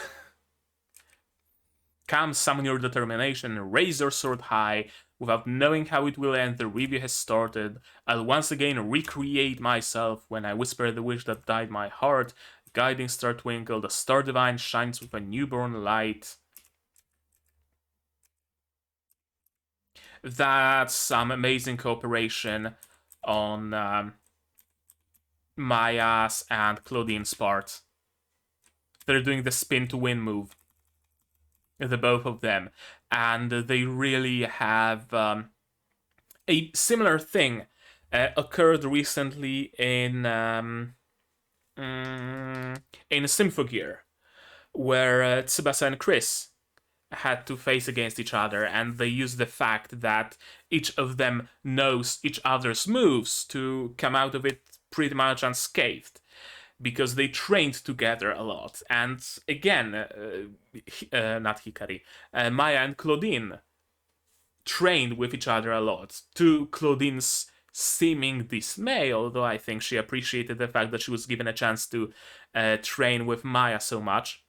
Come, summon your determination, raise your sword high. Without knowing how it will end, the review has started. I'll once again recreate myself when I whisper the wish that dyed my heart. Guiding star twinkle, the star divine shines with a newborn light. That's some amazing cooperation on Maya's and Claudine's part. They're doing the spin to win move, the both of them, and they really have a similar thing occurred recently in Symphogear, where Tsubasa and Chris had to face against each other, and they used the fact that each of them knows each other's moves to come out of it pretty much unscathed, because they trained together a lot. And again, not Hikari, Maya and Claudine trained with each other a lot, to Claudine's seeming dismay, although I think she appreciated the fact that she was given a chance to train with Maya so much.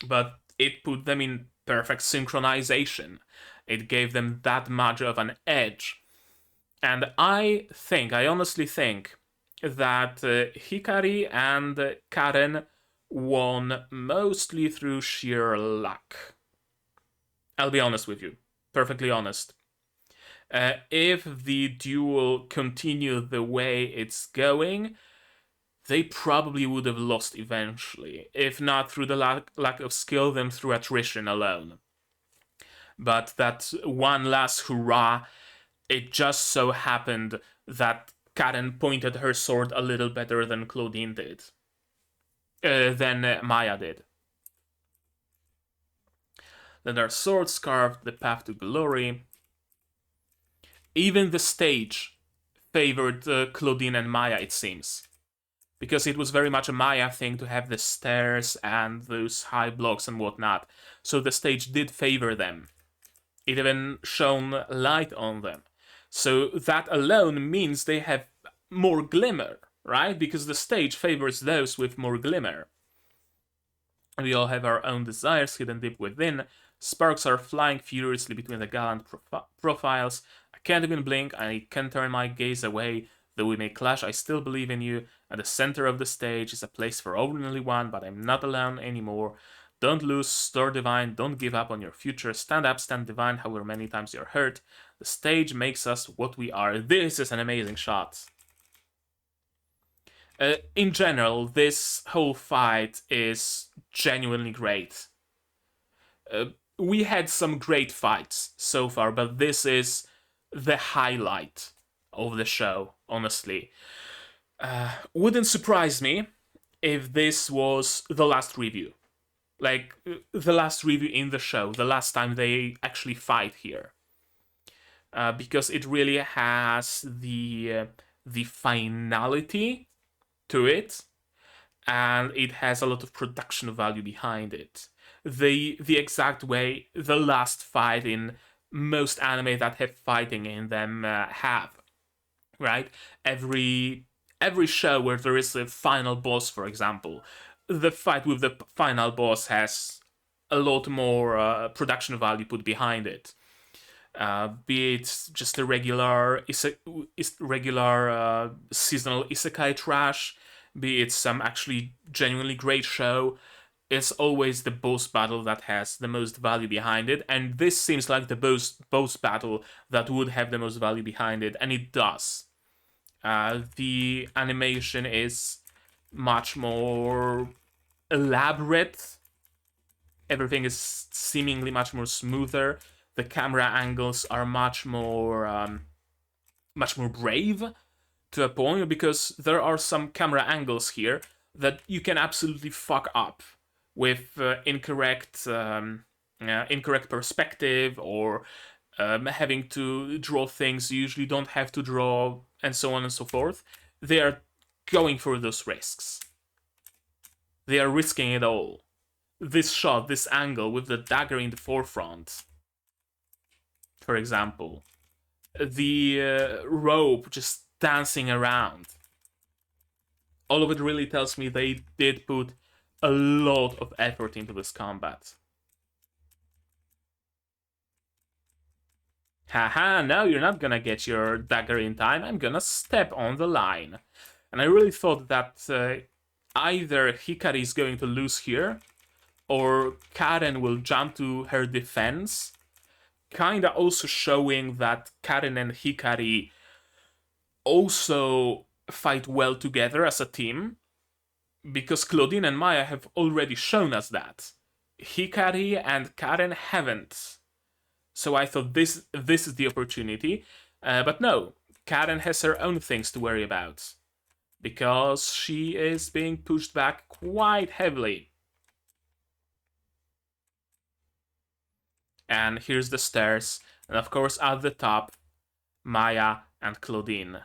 But it put them in perfect synchronization. It gave them that much of an edge. And I honestly think, that Hikari and Karen won mostly through sheer luck. I'll be honest with you. Perfectly honest. If the duel continued the way it's going, they probably would have lost eventually. If not through the lack of skill, then through attrition alone. But that one last hurrah, it just so happened that Karen pointed her sword a little better than Claudine did. Than Maya did. Then their swords carved the path to glory. Even the stage favored Claudine and Maya, it seems. Because it was very much a Maya thing to have the stairs and those high blocks and whatnot. So the stage did favor them. It even shone light on them. So that alone means they have more glimmer, right? Because the stage favors those with more glimmer. We all have our own desires hidden deep within. Sparks are flying furiously between the gallant profiles. I can't even blink, I can't turn my gaze away. Though we may clash, I still believe in you. At the center of the stage is a place for only one, but I'm not alone anymore. Don't lose, Star Divine, don't give up on your future. Stand up, stand divine, however many times you're hurt. The stage makes us what we are. This is an amazing shot. In general, this whole fight is genuinely great. We had some great fights so far, but this is the highlight of the show, honestly. Wouldn't surprise me if this was the last review. Like, the last review in the show, the last time they actually fight here. Because it really has the finality to it, and it has a lot of production value behind it. The exact way the last fight in most anime that have fighting in them have, right? Every show where there is a final boss, for example, the fight with the final boss has a lot more production value put behind it. Be it just a regular seasonal isekai trash, be it some actually genuinely great show, it's always the boss battle that has the most value behind it, and this seems like the boss battle that would have the most value behind it, and it does. The animation is much more elaborate. Everything is seemingly much more smoother. The camera angles are much more brave to a point, because there are some camera angles here that you can absolutely fuck up with incorrect perspective, or having to draw things you usually don't have to draw, and so on and so forth. They are going for those risks. They are risking it all. This shot, this angle with the dagger in the forefront, for example, the rope just dancing around, all of it really tells me they did put a lot of effort into this combat. Haha, no, you're not gonna get your dagger in time. I'm gonna step on the line. And I really thought that either Hikari is going to lose here, or Karen will jump to her defense. Kinda also showing that Karen and Hikari also fight well together as a team, because Claudine and Maya have already shown us that. Hikari and Karen haven't. So I thought this is the opportunity. But no, Karen has her own things to worry about, because she is being pushed back quite heavily. And here's the stairs, and of course at the top, Maya and Claudine.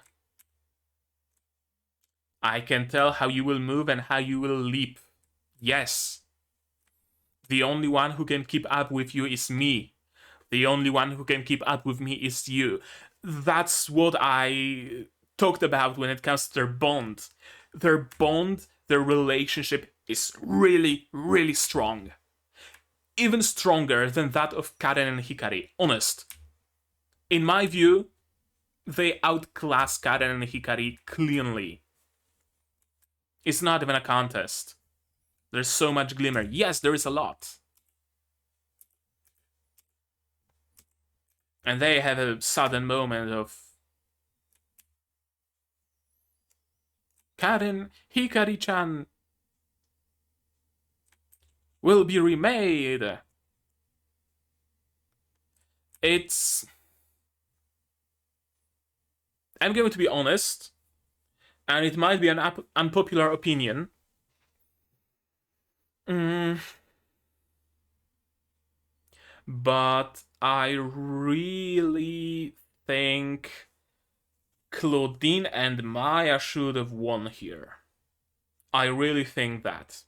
I can tell how you will move and how you will leap. Yes. The only one who can keep up with you is me. The only one who can keep up with me is you. That's what I talked about when it comes to their bond. Their bond, their relationship is really, really strong. Even stronger than that of Karen and Hikari. Honest. In my view, they outclass Karen and Hikari cleanly. It's not even a contest. There's so much glimmer. Yes, there is a lot. And they have a sudden moment of Karen, Hikari-chan will be remade. It's... I'm going to be honest, and it might be an unpopular opinion. But I really think Claudine and Maya should have won here. I really think that.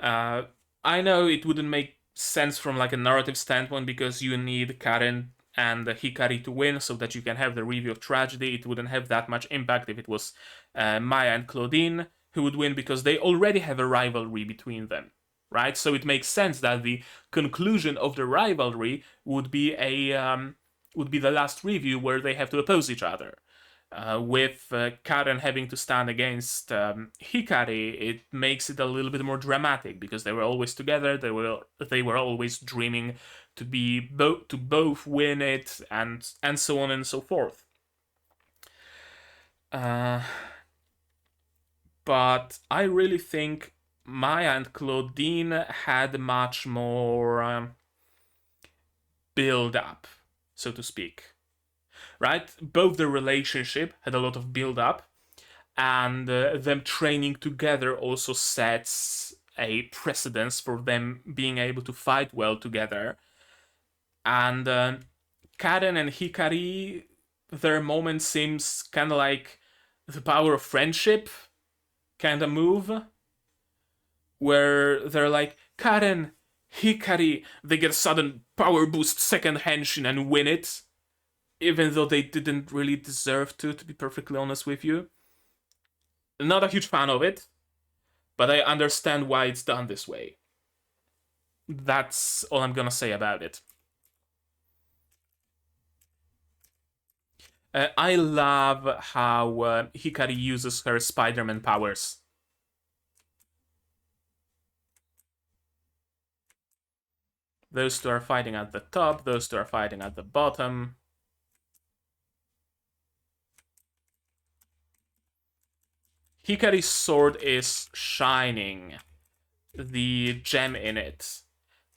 I know it wouldn't make sense from like a narrative standpoint, because you need Karen and Hikari to win so that you can have the Revue of Tragedy. It wouldn't have that much impact if it was Maya and Claudine who would win, because they already have a rivalry between them, right? So it makes sense that the conclusion of the rivalry would be the last Revue where they have to oppose each other. With Karen having to stand against Hikari, it makes it a little bit more dramatic, because they were always together. They were always dreaming to be both win it, and so on and so forth. But I really think Maya and Claudine had much more build up, so to speak. Right? Both the relationship had a lot of build up, and them training together also sets a precedence for them being able to fight well together. And Karen and Hikari, their moment seems kind of like the power of friendship kind of move, where they're like, Karen, Hikari, they get a sudden power boost second henshin and win it, even though they didn't really deserve to be perfectly honest with you. Not a huge fan of it, but I understand why it's done this way. That's all I'm gonna say about it. I love how Hikari uses her Spider-Man powers. Those two are fighting at the top, those two are fighting at the bottom. Hikari's sword is shining. The gem in it.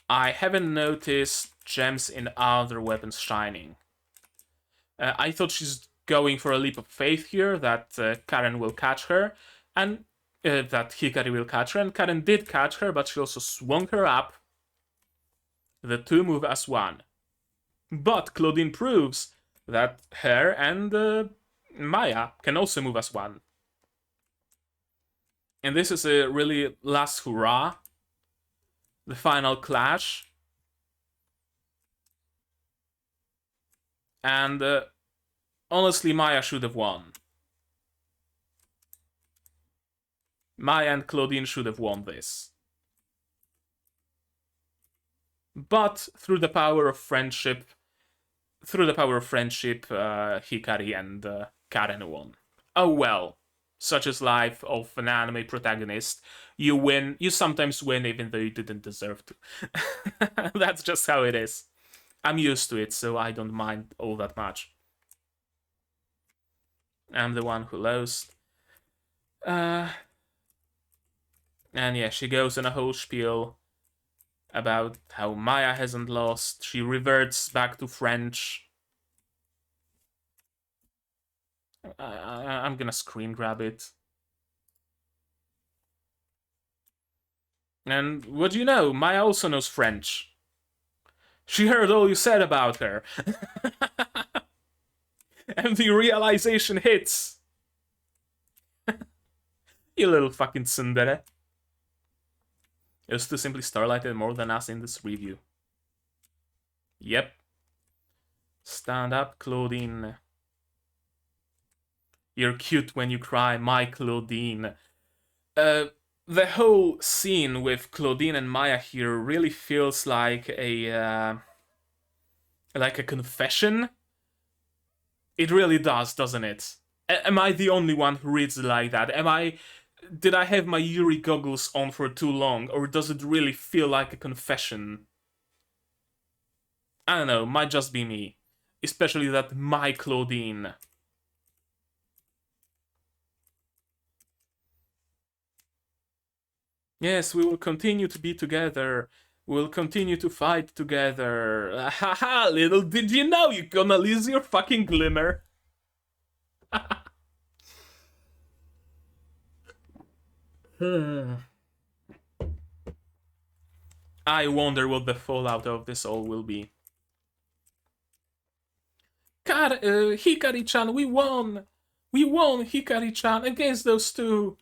I haven't noticed gems in other weapons shining. I thought she's going for a leap of faith here, that Karen will catch her, and that Hikari will catch her, and Karen did catch her, but she also swung her up. The two move as one. But Claudine proves that her and Maya can also move as one. And this is a really last hurrah. The final clash. And honestly, Maya should have won. Maya and Claudine should have won this. But through the power of friendship, through the power of friendship, Hikari and Karen won. Oh well, such is life of an anime protagonist. You win, you sometimes win even though you didn't deserve to. That's just how it is. I'm used to it, so I don't mind all that much. I'm the one who lost. And yeah, she goes on a whole spiel about how Maya hasn't lost. She reverts back to French. I'm gonna screen grab it. And what do you know? Maya also knows French. She heard all you said about her. And the realization hits. You little fucking tsundere. It was too simply Starlight and more than us in this review. Yep. Stand up, Claudine. You're cute when you cry, my Claudine. The whole scene with Claudine and Maya here really feels like a confession. It really does, doesn't it? Am I the only one who reads it like that? Did I have my Yuri goggles on for too long, or does it really feel like a confession? I don't know, might just be me. Especially that my Claudine. Yes, we will continue to be together. We'll continue to fight together. Haha, little did you know you're gonna lose your fucking glimmer. I wonder what the fallout of this all will be. Hikari-chan, we won! We won, Hikari-chan, against those two.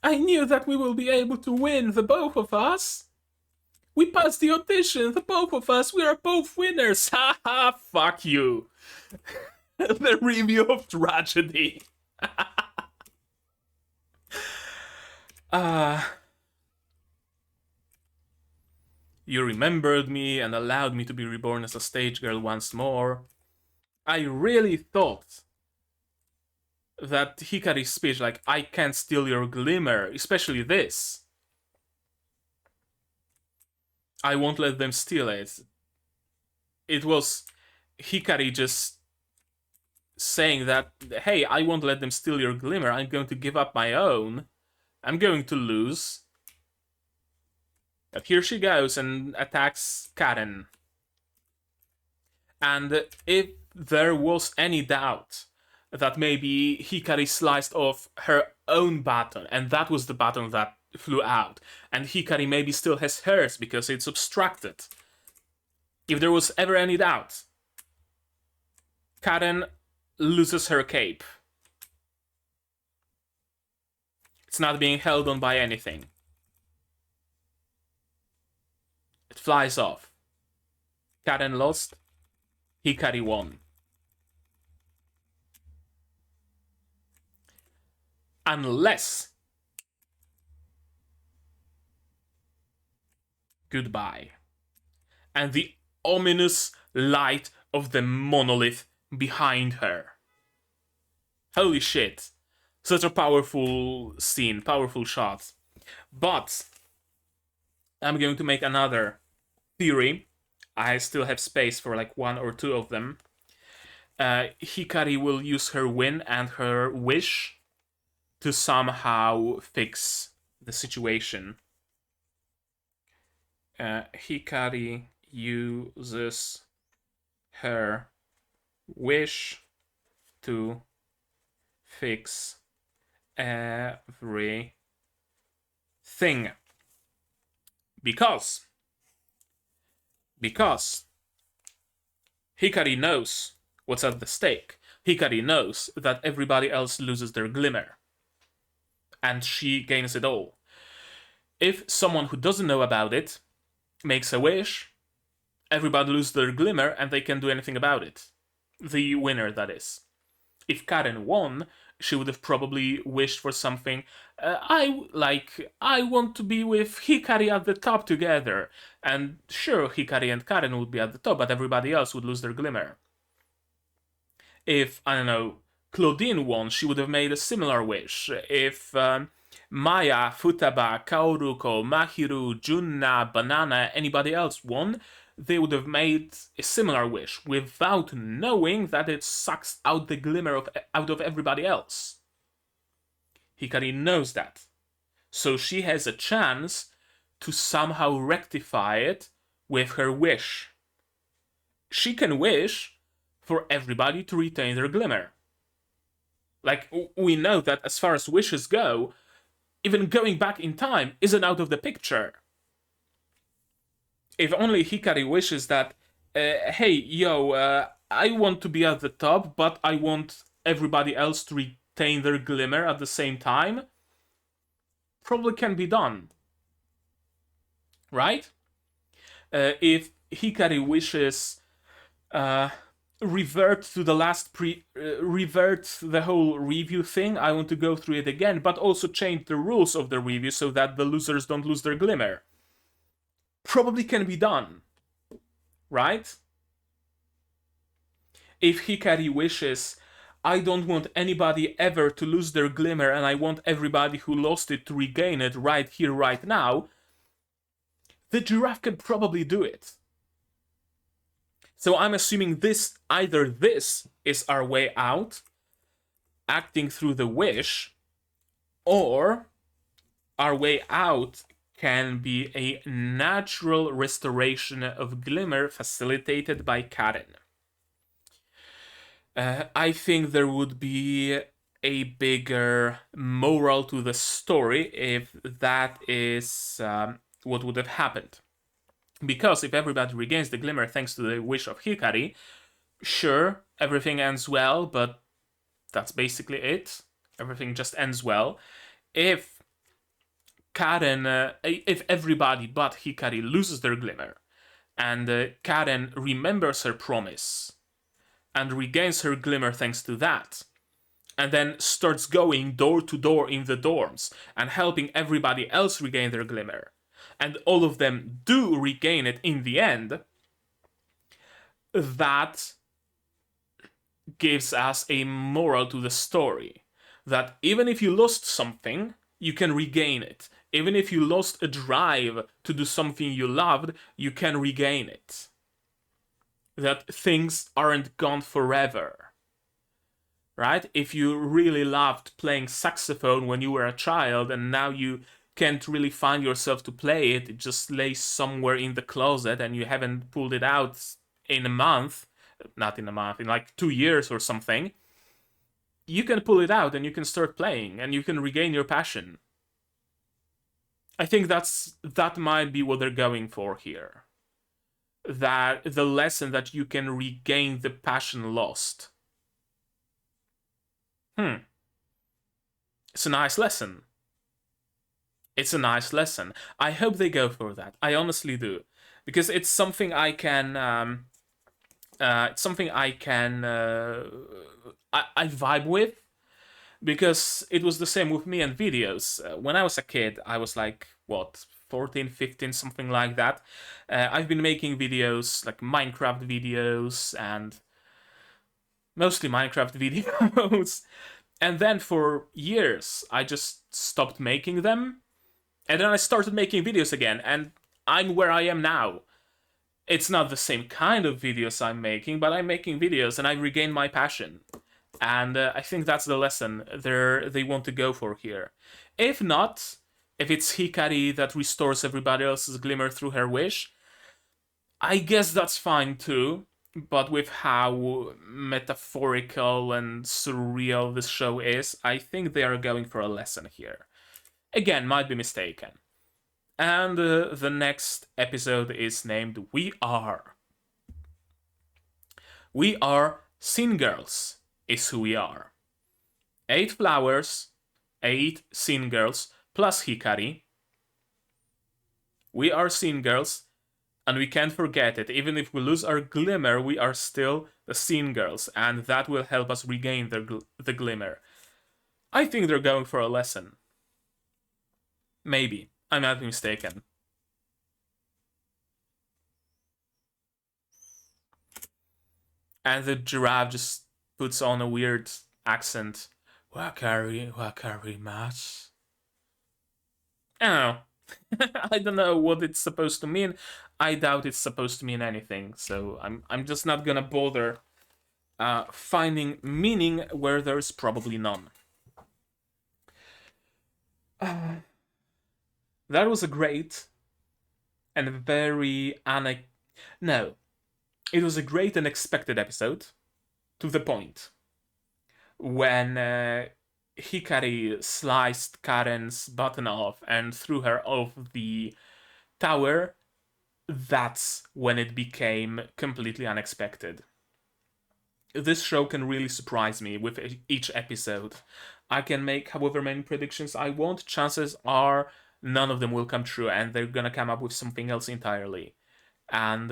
I knew that we will be able to win, the both of us. We passed the audition, the both of us. We are both winners. Haha, fuck you. The review of tragedy. You remembered me and allowed me to be reborn as a stage girl once more. I really thought that Hikari's speech, like, I can't steal your glimmer, especially this. I won't let them steal it. It was Hikari just saying that, hey, I won't let them steal your glimmer, I'm going to give up my own. I'm going to lose. But here she goes and attacks Karen. And if there was any doubt that maybe Hikari sliced off her own baton, and that was the baton that flew out, and Hikari maybe still has hers because it's obstructed. If there was ever any doubt, Karen loses her cape. It's not being held on by anything. It flies off. Karen lost. Hikari won. Unless... Goodbye. And the ominous light of the monolith behind her. Holy shit. Such a powerful scene, powerful shot. But I'm going to make another theory. I still have space for like one or two of them. Hikari will use her win and her wish to somehow fix the situation. Hikari uses her wish to fix everything. Because Hikari knows what's at the stake. Hikari knows that everybody else loses their glimmer. And she gains it all. If someone who doesn't know about it makes a wish, everybody loses their glimmer and they can't do anything about it. The winner, that is. If Karen won, she would have probably wished for something. I want to be with Hikari at the top together. And sure, Hikari and Karen would be at the top, but everybody else would lose their glimmer. If, I don't know, Claudine won, she would have made a similar wish. If Maya, Futaba, Kaoruko, Mahiru, Junna, Banana, anybody else won, they would have made a similar wish without knowing that it sucks out the glimmer out of everybody else. Hikari knows that. So she has a chance to somehow rectify it with her wish. She can wish for everybody to retain their glimmer. Like, we know that as far as wishes go, even going back in time isn't out of the picture. If only Hikari wishes that, hey, yo, I want to be at the top, but I want everybody else to retain their glimmer at the same time, probably can be done. Right? If Hikari wishes revert to the last revert the whole review thing, I want to go through it again, but also change the rules of the review so that the losers don't lose their glimmer. Probably can be done. Right? If Hikari wishes, I don't want anybody ever to lose their glimmer and I want everybody who lost it to regain it right here, right now, the giraffe can probably do it. So I'm assuming either this is our way out, acting through the wish, or our way out can be a natural restoration of glimmer facilitated by Karen. I think there would be a bigger moral to the story if that is what would have happened. Because if everybody regains the glimmer thanks to the wish of Hikari, sure, everything ends well, but that's basically it. Everything just ends well. If Karen, if everybody but Hikari loses their glimmer, and Karen remembers her promise and regains her glimmer thanks to that, and then starts going door to door in the dorms and helping everybody else regain their glimmer, and all of them do regain it in the end, that gives us a moral to the story. That even if you lost something, you can regain it. Even if you lost a drive to do something you loved, you can regain it. That things aren't gone forever. Right? If you really loved playing saxophone when you were a child and now you can't really find yourself to play it, it just lays somewhere in the closet and you haven't pulled it out in a month, not in a month, in like 2 years or something, you can pull it out and you can start playing and you can regain your passion. I think that might be what they're going for here. That the lesson that you can regain the passion lost. It's a nice lesson. It's a nice lesson. I hope they go for that. I honestly do, because it's something I can. It's something I can. I vibe with, because it was the same with me and videos. When I was a kid, I was like, what, 14, 15, something like that. I've been making videos, like Minecraft videos, and mostly Minecraft videos. And then for years, I just stopped making them. And then I started making videos again, and I'm where I am now. It's not the same kind of videos I'm making, but I'm making videos and I regained my passion. And I think that's the lesson they want to go for here. If not, if it's Hikari that restores everybody else's glimmer through her wish, I guess that's fine too. But with how metaphorical and surreal this show is, I think they are going for a lesson here. Again, might be mistaken. And the next episode is named We Are. We are Scene Girls, is who we are. 8 flowers, 8 scene girls, plus Hikari. We are scene girls, and we can't forget it. Even if we lose our glimmer, we are still the scene girls, and that will help us regain the glimmer. I think they're going for a lesson. Maybe. I might be mistaken. And the giraffe just puts on a weird accent. Wakari mas. I don't know. I don't know what it's supposed to mean. I doubt it's supposed to mean anything. So I'm just not gonna bother finding meaning where there's probably none. That was a great and very no, it was a great and expected episode, to the point. When Hikari sliced Karen's button off and threw her off the tower, that's when it became completely unexpected. This show can really surprise me with each episode. I can make however many predictions I want. Chances are none of them will come true, and they're gonna come up with something else entirely. And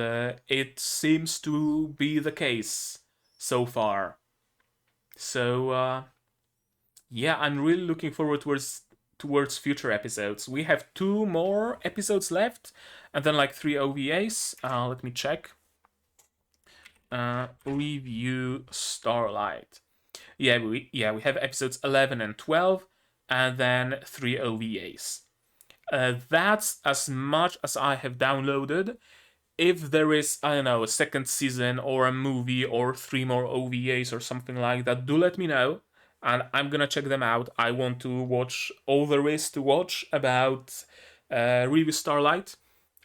it seems to be the case so far. So yeah, I'm really looking forward towards future episodes. We have 2 more episodes left, and then like 3 OVAs. Let me check. Revue Starlight. Yeah, we have episodes 11 and 12, and then 3 OVAs. That's as much as I have downloaded. If there is, I don't know, a second season or a movie or 3 more OVAs or something like that, do let me know, and I'm gonna check them out. I want to watch all there is to watch about Revue Starlight.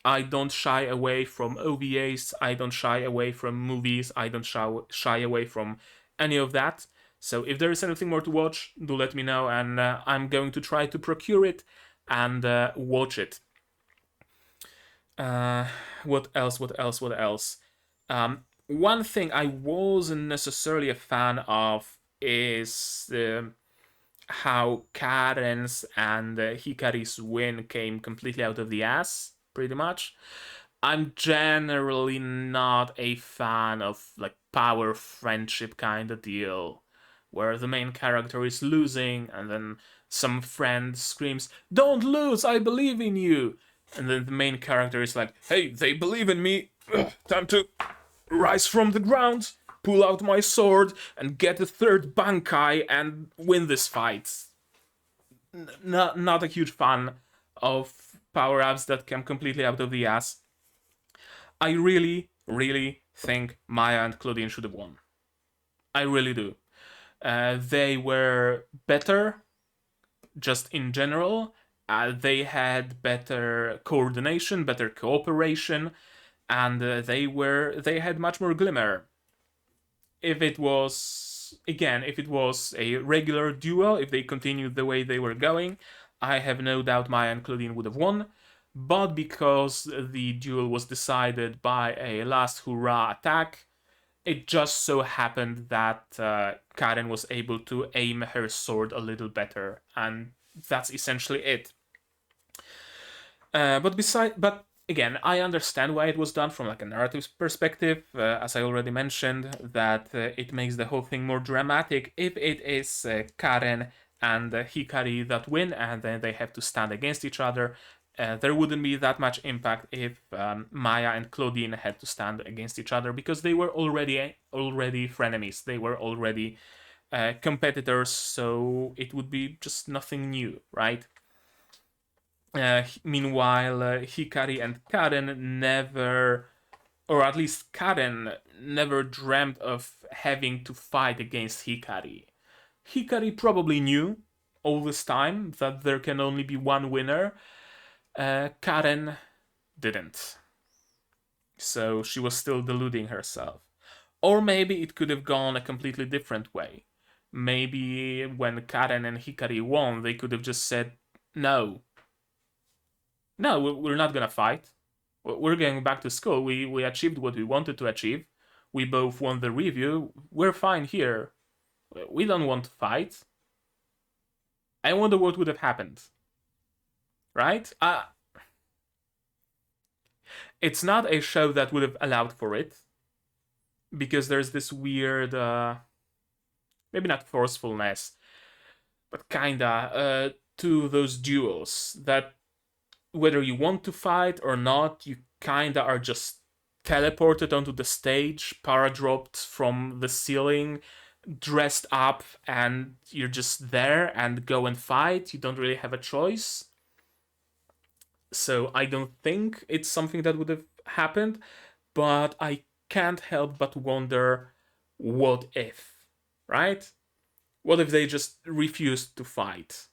I don't shy away from OVAs, I don't shy away from movies, I don't shy away from any of that. So if there is anything more to watch, do let me know, and I'm going to try to procure it and watch it. What else? One thing I wasn't necessarily a fan of is how Karen's and Hikari's win came completely out of the ass, pretty much. I'm generally not a fan of like power friendship kind of deal, where the main character is losing and then some friend screams, "Don't lose, I believe in you!" And then the main character is like, "Hey, they believe in me, time to rise from the ground, pull out my sword, and get a third Bankai and win this fight." Not a huge fan of power-ups that come completely out of the ass. I really, really think Maya and Claudine should have won. I really do. They were better, just in general. They had better coordination, better cooperation, and they had much more glimmer. If it was a regular duel, if they continued the way they were going, I have no doubt Maya and Claudine would have won. But because the duel was decided by a last hurrah attack, it just so happened that Karen was able to aim her sword a little better, and that's essentially it. But again, I understand why it was done from like a narrative perspective. As I already mentioned, that it makes the whole thing more dramatic if it is Karen and Hikari that win, and then they have to stand against each other. There wouldn't be that much impact if Maya and Claudine had to stand against each other, because they were already frenemies. They were already competitors, so it would be just nothing new, right? Meanwhile, Hikari and Karen never, or at least Karen never dreamt of having to fight against Hikari. Hikari probably knew all this time that there can only be one winner. Karen didn't. So she was still deluding herself. Or maybe it could have gone a completely different way. Maybe when Karen and Hikari won, they could have just said, "No, we're not gonna fight. We're going back to school. We achieved what we wanted to achieve. We both won the review. We're fine here. We don't want to fight." I wonder what would have happened. Right? It's not a show that would have allowed for it, because there's this weird, maybe not forcefulness, but kinda, to those duels, that whether you want to fight or not, you kinda are just teleported onto the stage, paradropped from the ceiling, dressed up and you're just there and go and fight. You don't really have a choice. So I don't think it's something that would have happened, but I can't help but wonder, what if, right? What if they just refused to fight?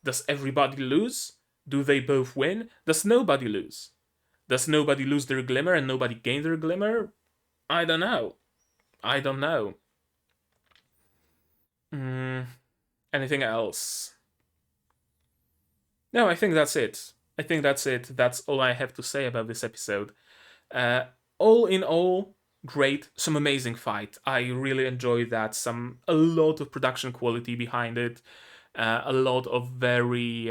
Does everybody lose? Do they both win? Does nobody lose? Does nobody lose their glimmer and nobody gain their glimmer? I don't know. I don't know. Mm, anything else? No, I think that's it. I think that's it. That's all I have to say about this episode. Uh, all in all, great. Some amazing fight. I really enjoyed that. A lot of production quality behind it. A lot of very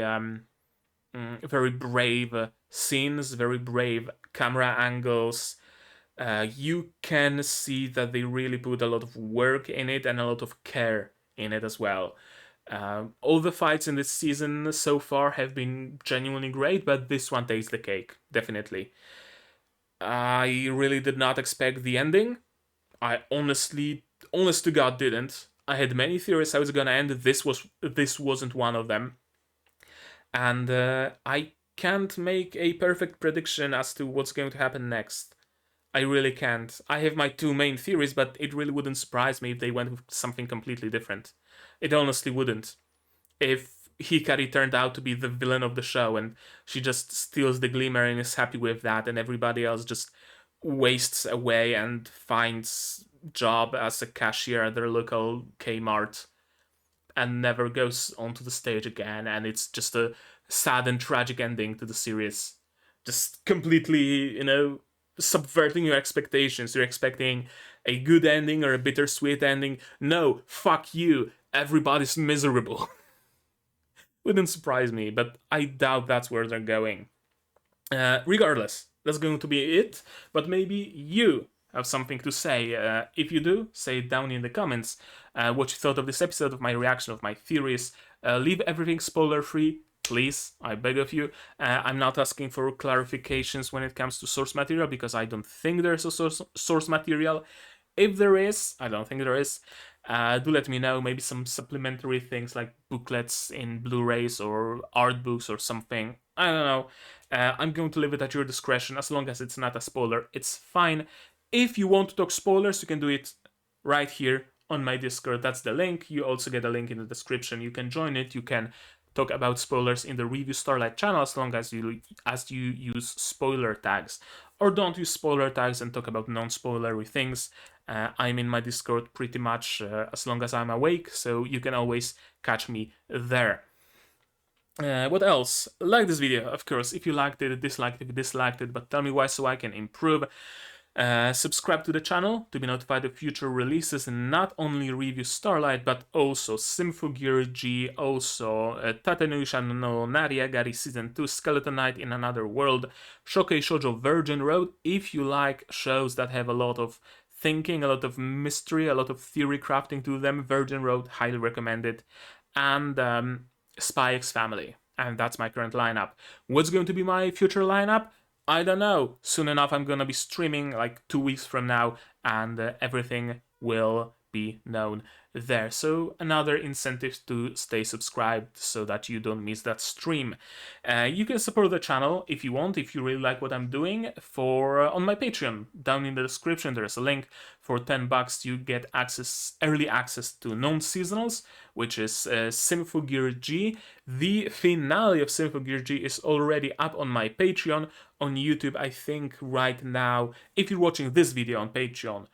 brave scenes, very brave camera angles. You can see that they really put a lot of work in it and a lot of care in it as well. All the fights in this season so far have been genuinely great, but this one takes the cake, definitely. I really did not expect the ending. I honest to God, didn't. I had many theories how it's gonna end. This wasn't one of them, and I can't make a perfect prediction as to what's going to happen next. I really can't. I have my two main theories, but it really wouldn't surprise me if they went with something completely different. It honestly wouldn't. If Hikari turned out to be the villain of the show and she just steals the glimmer and is happy with that, and everybody else just wastes away and finds job as a cashier at their local Kmart and never goes onto the stage again, and it's just a sad and tragic ending to the series. Just completely, subverting your expectations. You're expecting a good ending or a bittersweet ending. No, fuck you. Everybody's miserable. Wouldn't surprise me, but I doubt that's where they're going. Regardless, that's going to be it, but maybe you have something to say. If you do, say it down in the comments what you thought of this episode, of my reaction, of my theories. Leave everything spoiler free, please, I beg of you. I'm not asking for clarifications when it comes to source material, because I don't think there's a source material. If there is, I don't think there is, do let me know. Maybe some supplementary things like booklets in Blu-rays or art books or something. I don't know. I'm going to leave it at your discretion. As long as it's not a spoiler, it's fine. If you want to talk spoilers, you can do it right here on my Discord. That's the link. You also get a link in the description. You can join it. You can talk about spoilers in the Revue Starlight channel, as long as you use spoiler tags, or don't use spoiler tags and talk about non-spoilery things. I'm in my Discord pretty much as long as I'm awake, so you can always catch me there. What else? Like this video, of course, if you liked it, disliked it, disliked it, but tell me why so I can improve. Subscribe to the channel to be notified of future releases, not only Revue Starlight, but also Symphogear G, also Tatenuisha no Nariagari Season 2, Skeleton Knight in Another World, Shokei Shoujo Virgin Road. If you like shows that have a lot of thinking, a lot of mystery, a lot of theory crafting to them, Virgin Road, highly recommended. And Spy X Family. And that's my current lineup. What's going to be my future lineup? I don't know. Soon enough, I'm gonna be streaming like 2 weeks from now, and everything will be known there. So another incentive to stay subscribed so that you don't miss that stream. You can support the channel if you want, if you really like what I'm doing, on my Patreon. Down in the description there's a link. For $10 you get early access to non-seasonals, which is Symphogear G. The finale of Symphogear G is already up on my Patreon. On YouTube, I think right now, if you're watching this video on Patreon,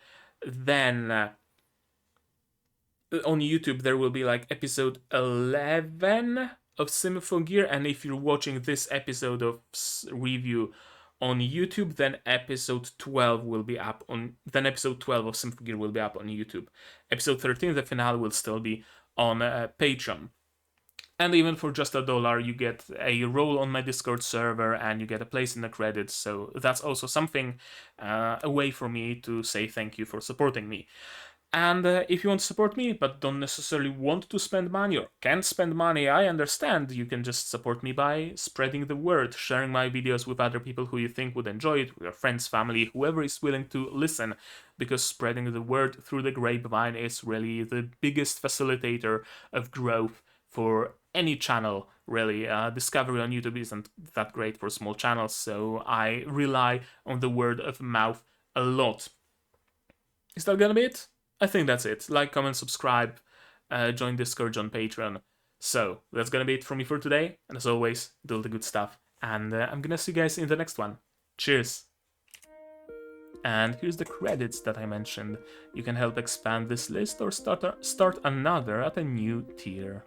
then on YouTube there will be like episode 11 of Symphogear, and if you're watching this episode of Revue on YouTube, then episode 12 will be up on. Then episode 12 of Symphogear will be up on YouTube. Episode 13, the finale, will still be on Patreon. And even for just $1, you get a role on my Discord server and you get a place in the credits. So that's also something, a way for me to say thank you for supporting me. And if you want to support me but don't necessarily want to spend money or can't spend money, I understand. You can just support me by spreading the word, sharing my videos with other people who you think would enjoy it, with your friends, family, whoever is willing to listen, because spreading the word through the grapevine is really the biggest facilitator of growth for any channel, really. Discovery on YouTube isn't that great for small channels, so I rely on the word of mouth a lot. Is that gonna be it? I think that's it. Like, comment, subscribe, join Discord, join Patreon. So, that's gonna be it from me for today. And as always, do all the good stuff. And I'm gonna see you guys in the next one. Cheers! And here's the credits that I mentioned. You can help expand this list or start another at a new tier.